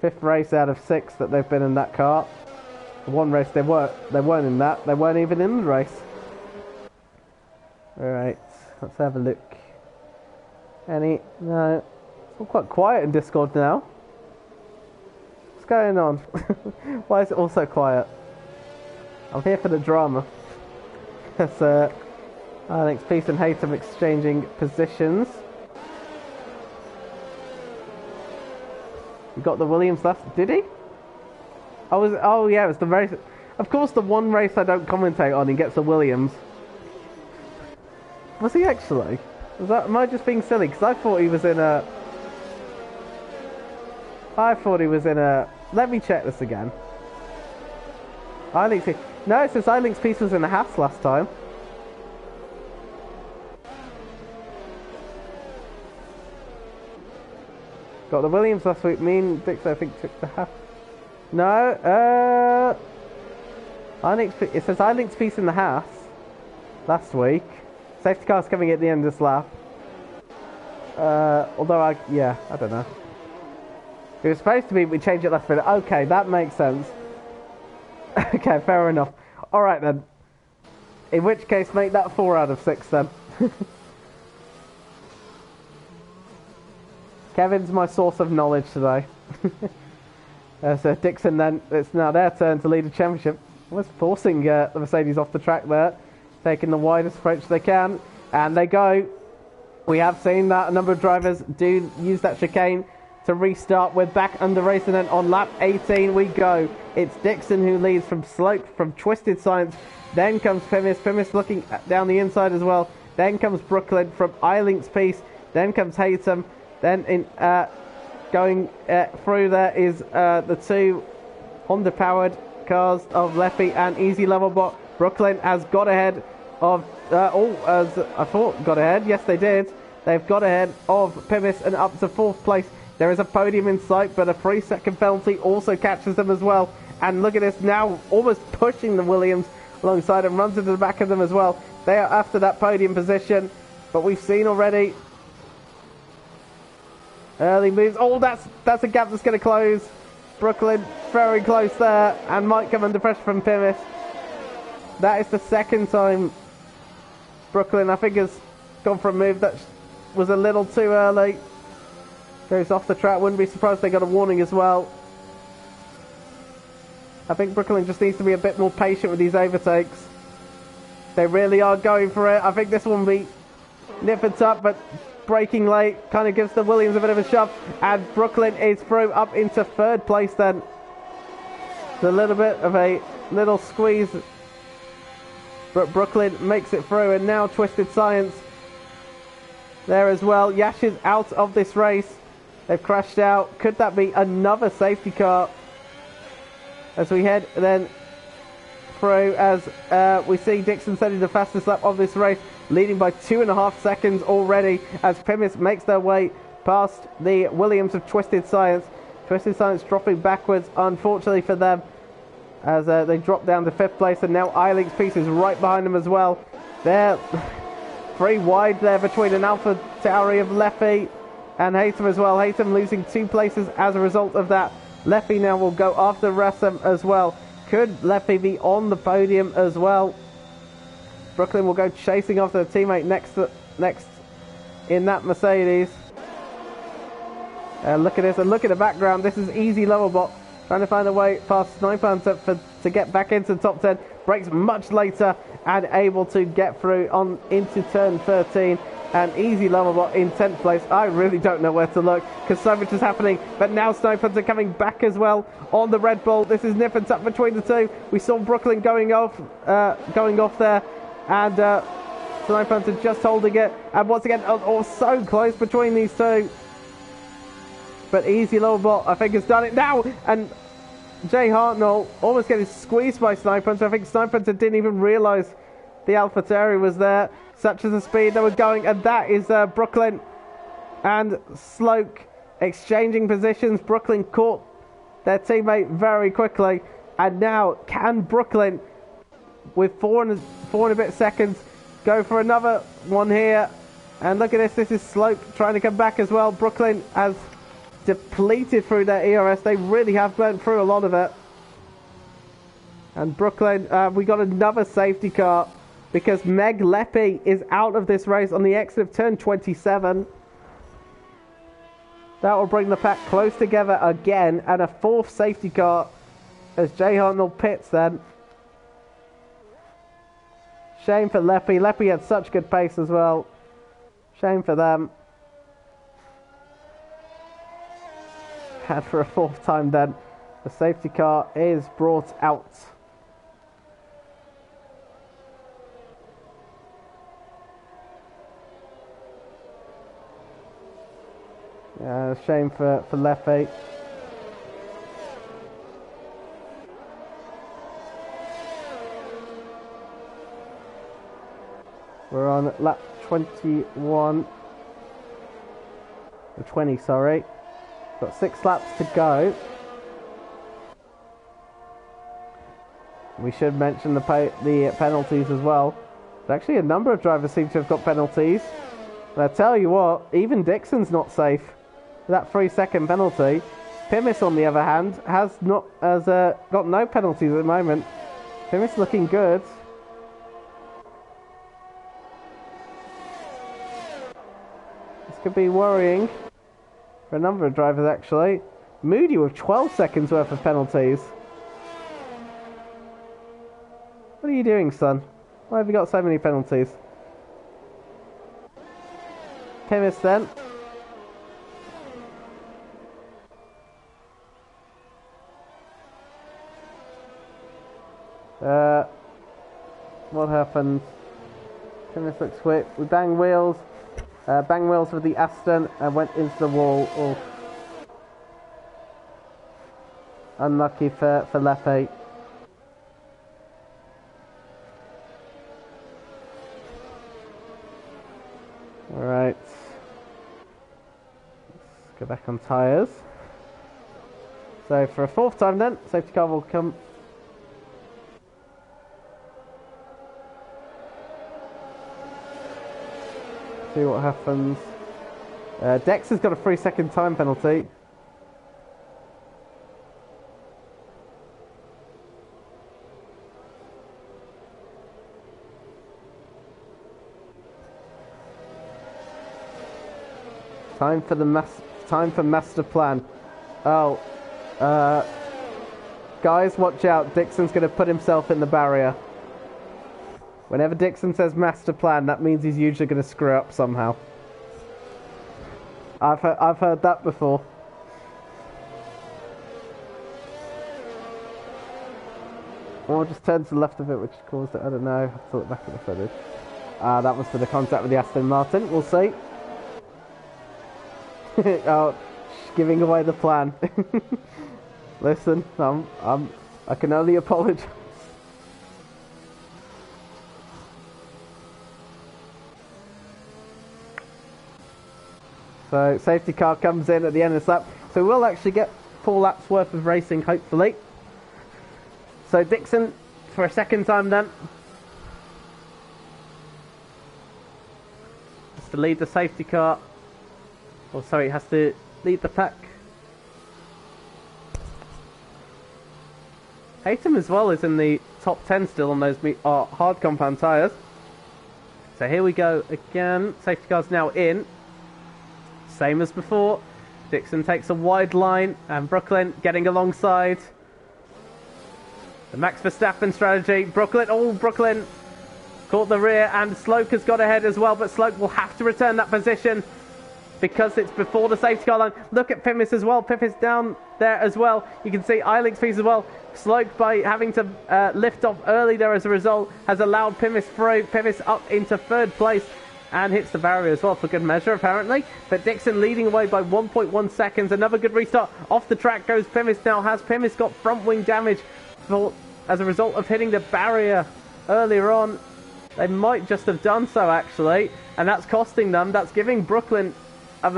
5th race out of 6 that they've been in that car. One race they weren't in that. They weren't even in the race. Alright, let's have a look. No, it's all quite quiet in Discord now. What's going on? Why is it all so quiet? I'm here for the drama. That's Alex Peace and Haytham exchanging positions. We got the Williams last. Did he? Oh yeah, it was the race. Of course, the one race I don't commentate on, he gets the Williams. Was he actually? Am I just being silly? Because I thought he was in a. Let me check this again. No, it says iLink's Peace was in a Haas last time. Got the Williams last week. Me and Dix, I think, took the Haas. No, it says iLink's Peace in the Haas last week. Safety car's coming at the end of this lap. Although I don't know. It was supposed to be, we changed it last minute. Okay, that makes sense. Okay, fair enough. Alright then. In which case, make that 4 out of 6 then. Kevin's my source of knowledge today. So Dixon then, it's now their turn to lead a championship. Was forcing the Mercedes off the track there. Taking the widest approach they can. And they go. We have seen that a number of drivers do use that chicane to restart. We're back under race, and then on lap 18 we go. It's Dixon who leads from Twisted Science. Then comes Pimis looking down the inside as well. Then comes Brooklyn from iLink's Peace. Then comes Haytham. Then going through there is the 2 Honda powered cars of Leffy and Easy Level Bot. Brooklyn has got ahead of as I thought got ahead. Yes, they did. They've got ahead of Pimis and up to 4th place. There is a podium in sight, but a 3-second penalty also catches them as well. And look at this now, almost pushing the Williams alongside and runs into the back of them as well. They are after that podium position, but we've seen already early moves. Oh, that's a gap that's going to close. Brooklyn very close there, and might come under pressure from Pimis. That is the 2nd time Brooklyn, I think, has gone for a move that was a little too early. Goes off the track. Wouldn't be surprised they got a warning as well. I think Brooklyn just needs to be a bit more patient with these overtakes. They really are going for it. I think this one will be nip and tuck, but braking late kind of gives the Williams a bit of a shove. And Brooklyn is through up into 3rd place then. It's a little bit of a little squeeze, but Brooklyn makes it through, and now Twisted Science there as well. Yash is out of this race. They've crashed out. Could that be another safety car? As we head then through, as we see Dixon setting the fastest lap of this race, leading by 2.5 seconds already, as Pimis makes their way past the Williams of Twisted Science. Twisted Science dropping backwards, unfortunately for them, as they drop down to 5th place, and now iLink's Peace is right behind them as well. They're 3 wide there between an Alpha Tauri of Leffy and Haytham as well. Haytham losing 2 places as a result of that. Leffy now will go after Rassam as well. Could Leffy be on the podium as well? Brooklyn will go chasing after the teammate next in that Mercedes. Look at this, and look at the background. This is Easy Lowerbot trying to find a way past Sniper to get back into the top 10. Brakes much later and able to get through on into turn 13. And Easy Lowerbot in 10th place. I really don't know where to look because so much is happening. But now Snipers are coming back as well on the Red Bull. This is nip and tuck between the 2. We saw Brooklyn going off there, and Snipers are just holding it. And once again, so close between these 2. But Easy Lowerbot, I think, has done it now. And Jay Hartnell almost getting squeezed by Snipers. I think Snipers didn't even realise the AlphaTauri was there. Such as the speed they were going, and that is Brooklyn and Sloke exchanging positions. Brooklyn caught their teammate very quickly, and now can Brooklyn, with 4 and a bit seconds, go for another one here? And look at this. This is Slope trying to come back as well. Brooklyn has depleted through their ERS. They really have burnt through a lot of it. And Brooklyn, we got another safety car because Meg Leppy is out of this race on the exit of turn 27. That will bring the pack close together again, and a fourth safety car as Jay Hartnell pits then. Shame for Leppy. Leppy had such good pace as well. Shame for them. And for a fourth time then, the safety car is brought out. Yeah, shame for Leppy. We're on lap 21. Or 20, sorry. Got 6 laps to go. We should mention the penalties as well. But actually, a number of drivers seem to have got penalties. And I tell you what, even Dixon's not safe. That 3-second penalty. Pimis, on the other hand, has got no penalties at the moment. Pimis looking good. This could be worrying for a number of drivers, actually. Moody with 12 seconds worth of penalties. What are you doing, son? Why have you got so many penalties? Pimis then. What happened? Pimis looks quick. We bang wheels. Bang wheels with the Aston and went into the wall. Oh. Unlucky for Leppy. Alright. Let's go back on tyres. So for a fourth time then, safety car will come. See what happens. Dex has got a 3-second time penalty. Time for master plan. Oh, guys, watch out! Dixon's going to put himself in the barrier. Whenever Dixon says master plan, that means he's usually going to screw up somehow. I've heard that before. Or just turn to the left of it, which caused it. I don't know. I have to look back at the footage. That was for the contact with the Aston Martin. We'll see. Oh, giving away the plan. Listen, I can only apologise. So safety car comes in at the end of this lap. So we'll actually get 4 laps worth of racing, hopefully. So Dixon for a second time then. Has to lead the safety car. Oh, sorry, has to lead the pack. Haytham as well is in the top 10 still on those hard compound tyres. So here we go again. Safety car's now in. Same as before. Dixon takes a wide line and Brooklyn getting alongside. The Max Verstappen strategy. Brooklyn caught the rear and Sloke has got ahead as well, but Sloke will have to return that position because it's before the safety car line. Look at Pimis as well. Pimis down there as well. You can see Eiling's piece as well. Sloke, by having to lift off early there as a result, has allowed Pimis through. Pimis up into 3rd place. And hits the barrier as well for good measure, apparently. But Dixon leading away by 1.1 seconds. Another good restart. Off the track goes Pimis now. Has Pimis got front wing damage as a result of hitting the barrier earlier on? They might just have done so, actually. And that's costing them. That's giving Brooklyn a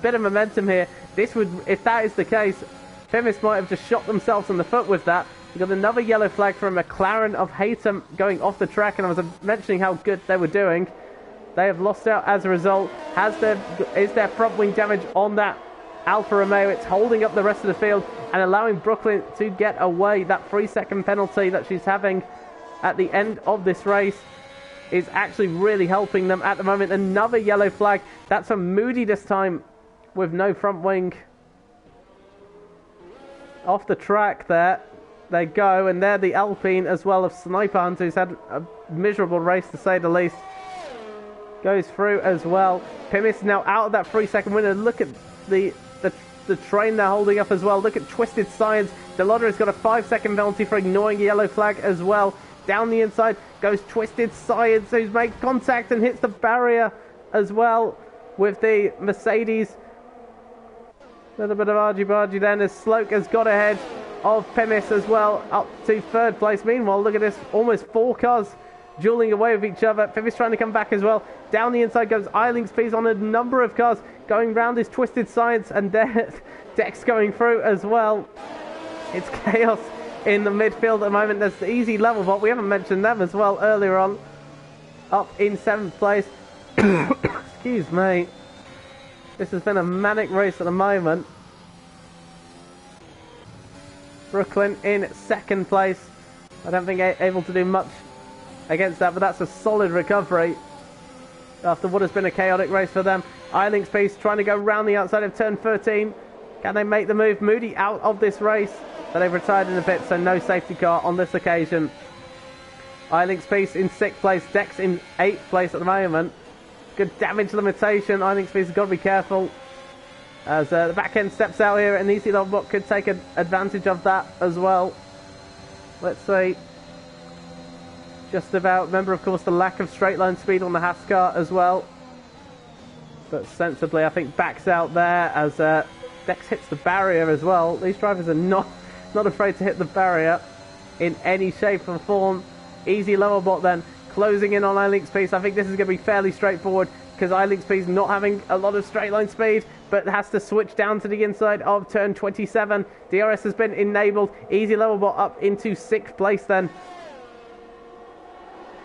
bit of momentum here. This would, if that is the case, Pimis might have just shot themselves in the foot with that. We got another yellow flag from McLaren of Haytham going off the track. And I was mentioning how good they were doing. They have lost out as a result. Is there front wing damage on that Alfa Romeo? It's holding up the rest of the field and allowing Brooklyn to get away. That 3-second penalty that she's having at the end of this race is actually really helping them at the moment. Another yellow flag. That's for Moody this time with no front wing. Off the track there. They go, and they're the Alpine as well of Sniper Hunter, who's had a miserable race to say the least. Goes through as well. Pimis is now out of that 3-second window. Look at the train they're holding up as well. Look at Twisted Science. Delodera's got a 5-second penalty for ignoring a yellow flag as well. Down the inside goes Twisted Science, who's made contact and hits the barrier as well with the Mercedes. A little bit of argy-bargy then as Sloke has got ahead of Pimis as well, up to 3rd place. Meanwhile, look at this, almost 4 cars dueling away with each other. Pimis trying to come back as well. Down the inside goes Eiling Speeds on a number of cars. Going round is Twisted Science, and Dex going through as well. It's chaos in the midfield at the moment. There's the Easy Level Bot. We haven't mentioned them as well earlier on. Up in 7th place. Excuse me. This has been a manic race at the moment. Brooklyn in 2nd place. I don't think able to do much against that, but that's a solid recovery after what has been a chaotic race for them. Eiling Speeds trying to go round the outside of turn 13. Can they make the move? Moody out of this race, but they've retired in the pit, so no safety car on this occasion. Eiling Speeds in 6th place. Dex in 8th place at the moment. Good damage limitation. Eiling Speeds has got to be careful as the back end steps out here, and Easy Level Bot could take advantage of that as well. Let's see. Just about. Remember, of course, the lack of straight line speed on the Haas car as well. But sensibly, I think, backs out there as Dex hits the barrier as well. These drivers are not afraid to hit the barrier in any shape or form. Easy Level Bot then closing in on Eiling Speeds. I think this is going to be fairly straightforward because Eiling Speeds not having a lot of straight line speed, but has to switch down to the inside of turn 27. DRS has been enabled. Easy Level Bot up into 6th place then,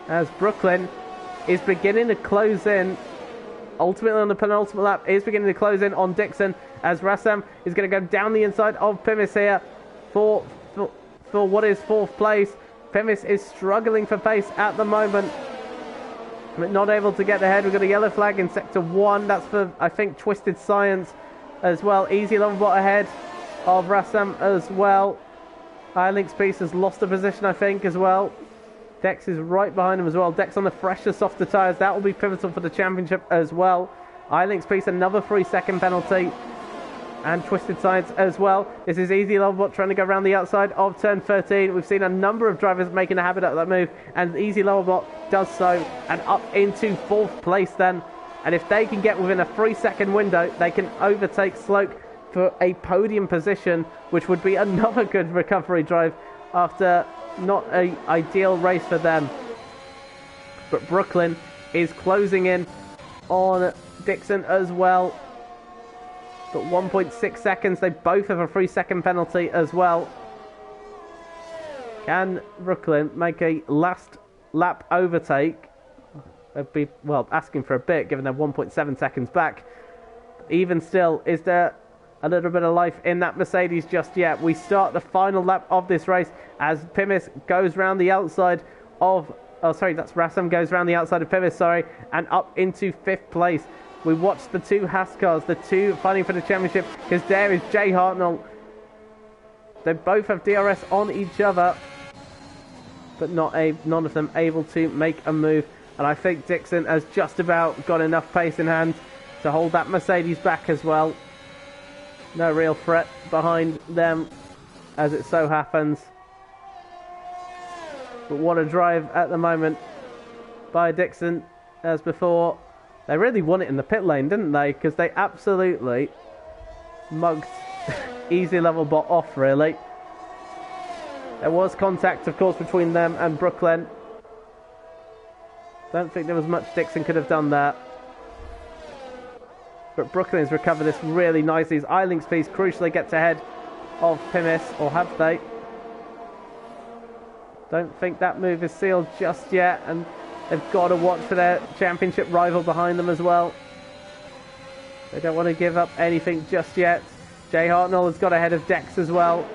as Brooklyn is beginning to close in. Ultimately on the penultimate lap is beginning to close in on Dixon, as Rassam is going to go down the inside of Pimis here for what is 4th place. Pimis is struggling for pace at the moment, but not able to get ahead. We've got a yellow flag in sector 1. That's for, I think, Twisted Science as well. Easy Level Bot ahead of Rassam as well. Eiling Speeds has lost a position, I think, as well. Dex is right behind him as well. Dex on the fresher, softer tyres. That will be pivotal for the championship as well. Eiling Speeds, another 3-second penalty. And Twisted Science as well. This is Easy Level Bot trying to go around the outside of turn 13. We've seen a number of drivers making a habit of that move, and Easy Level Bot does so, and up into 4th place then. And if they can get within a 3-second window, they can overtake Sloke for a podium position, which would be another good recovery drive after not an ideal race for them. But Brooklyn is closing in on Dixon as well. But 1.6 seconds. They both have a 3-second penalty as well. Can Brooklyn make a last lap overtake? They'd be, well, asking for a bit, given they're 1.7 seconds back. Even still, is there a little bit of life in that Mercedes just yet? We start the final lap of this race as Pimis goes round the outside of... Oh, sorry, that's Rassam goes round the outside of Pimis, sorry, and up into 5th place. We watched the 2 Haas cars, the 2 fighting for the championship, because there is Jay Hartnell. They both have DRS on each other, but none of them able to make a move. And I think Dixon has just about got enough pace in hand to hold that Mercedes back as well. No real threat behind them, as it so happens. But what a drive at the moment by Dixon, as before. They really won it in the pit lane, didn't they? Because they absolutely mugged Easy Level Bot off, really. There was contact, of course, between them and Brooklyn. Don't think there was much Dixon could have done there. But Brooklyn has recovered this really nicely. His Eiling Speeds crucially gets ahead of Pimis, or have they? Don't think that move is sealed just yet, and They've got to watch for their championship rival behind them as well. They don't want to give up anything just yet. Jay Hartnell has got ahead of Dex as well,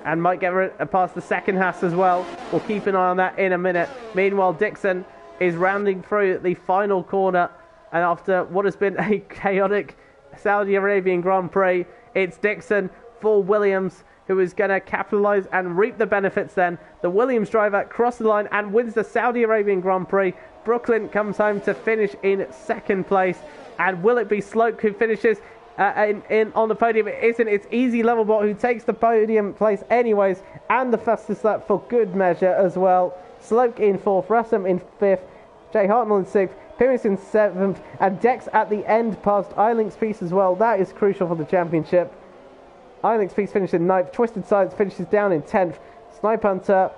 and might get past the second Haas as well. We'll keep an eye on that in a minute. Meanwhile, Dixon is rounding through the final corner, and after what has been a chaotic Saudi Arabian Grand Prix, it's Dixon for Williams, who is going to capitalise and reap the benefits then. The Williams driver crosses the line and wins the Saudi Arabian Grand Prix. Brooklyn comes home to finish in second place. And will it be Sloke who finishes on the podium? It isn't. It's Easy Levelbot who takes the podium place anyways, and the fastest lap for good measure as well. Sloke in 4th, Rassam in 5th, Jay Hartnell in 6th, Pyrrhus in 7th, and Dex at the end past iLink's Piece as well. That is crucial for the championship. iLink's Piece finishes in 9th, Twisted Science finishes down in 10th, Snipe Hunter,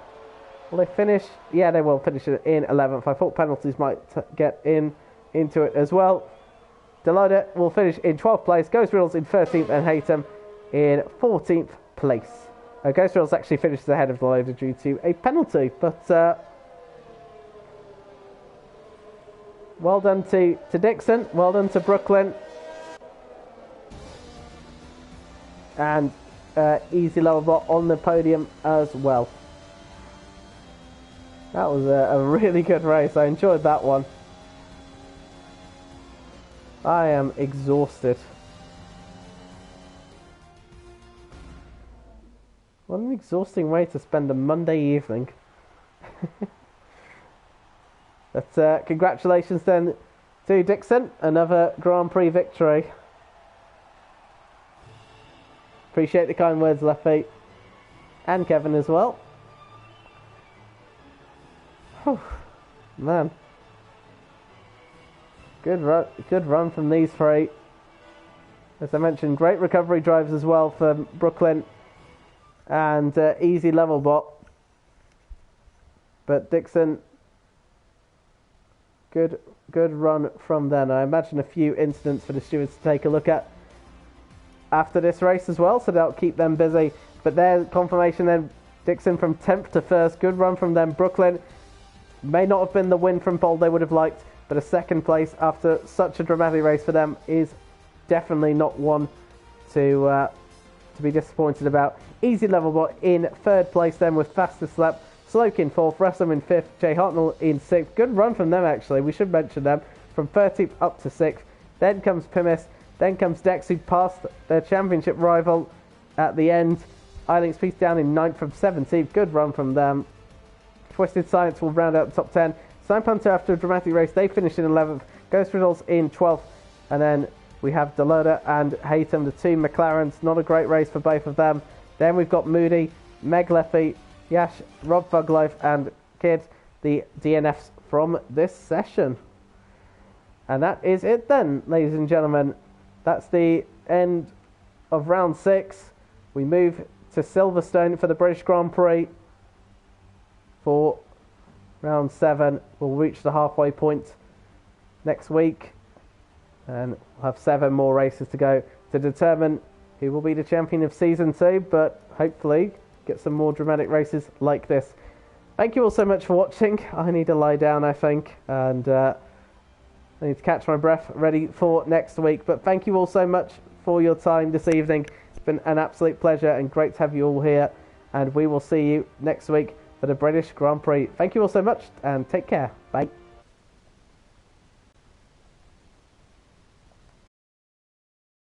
will they finish? Yeah, they will finish in 11th. I thought penalties might get into it as well. Deloda will finish in 12th place, Ghost Riddles in 13th, and Haytham in 14th place. Ghost Riddles actually finishes ahead of Deloda due to a penalty, but well done to Dixon, well done to Brooklyn, and Easy Levelbot on the podium as well. That was a really good race. I enjoyed that one. I am exhausted. What an exhausting way to spend a Monday evening. But congratulations then to Dixon, another Grand Prix victory. Appreciate the kind words, Leffy, and Kevin as well. Whew, man. Good run from these three. As I mentioned, great recovery drives as well for Brooklyn and Easy Levelbot. But Dixon, good run from then. I imagine a few incidents for the stewards to take a look at after this race as well, so that'll keep them busy. But their confirmation then, Dixon from 10th to 1st. Good run from them. Brooklyn may not have been the win from pole they would have liked, but a second place after such a dramatic race for them is definitely not one to be disappointed about. Easy Levelbot in 3rd place then with fastest lap. Sloke in 4th, Russell in 5th, Jay Hartnell in 6th. Good run from them actually, we should mention them. From 13th up to 6th. Then comes Pimis, then comes Dex, who passed their championship rival at the end. iLink's Piece down in 9th from 17th. Good run from them. Twisted Science will round out the top 10. Snipe Hunter, after a dramatic race, they finished in 11th. Ghost Riddles in 12th. And then we have Deloda and Haytham, the two McLarens. Not a great race for both of them. Then we've got Moody, Meg Leffy, Yash, Rob Fuglife, and Kid, the DNFs from this session. And that is it then, ladies and gentlemen. That's the end of round 6. We move to Silverstone for the British Grand Prix. For round 7, we'll reach the halfway point next week, and we'll have 7 more races to go to determine who will be the champion of Season 2, but hopefully get some more dramatic races like this. Thank you all so much for watching. I need to lie down, I think, and I need to catch my breath ready for next week. But thank you all so much for your time this evening. It's been an absolute pleasure and great to have you all here, and we will see you next week for the British Grand Prix. Thank you all so much, and take care. Bye.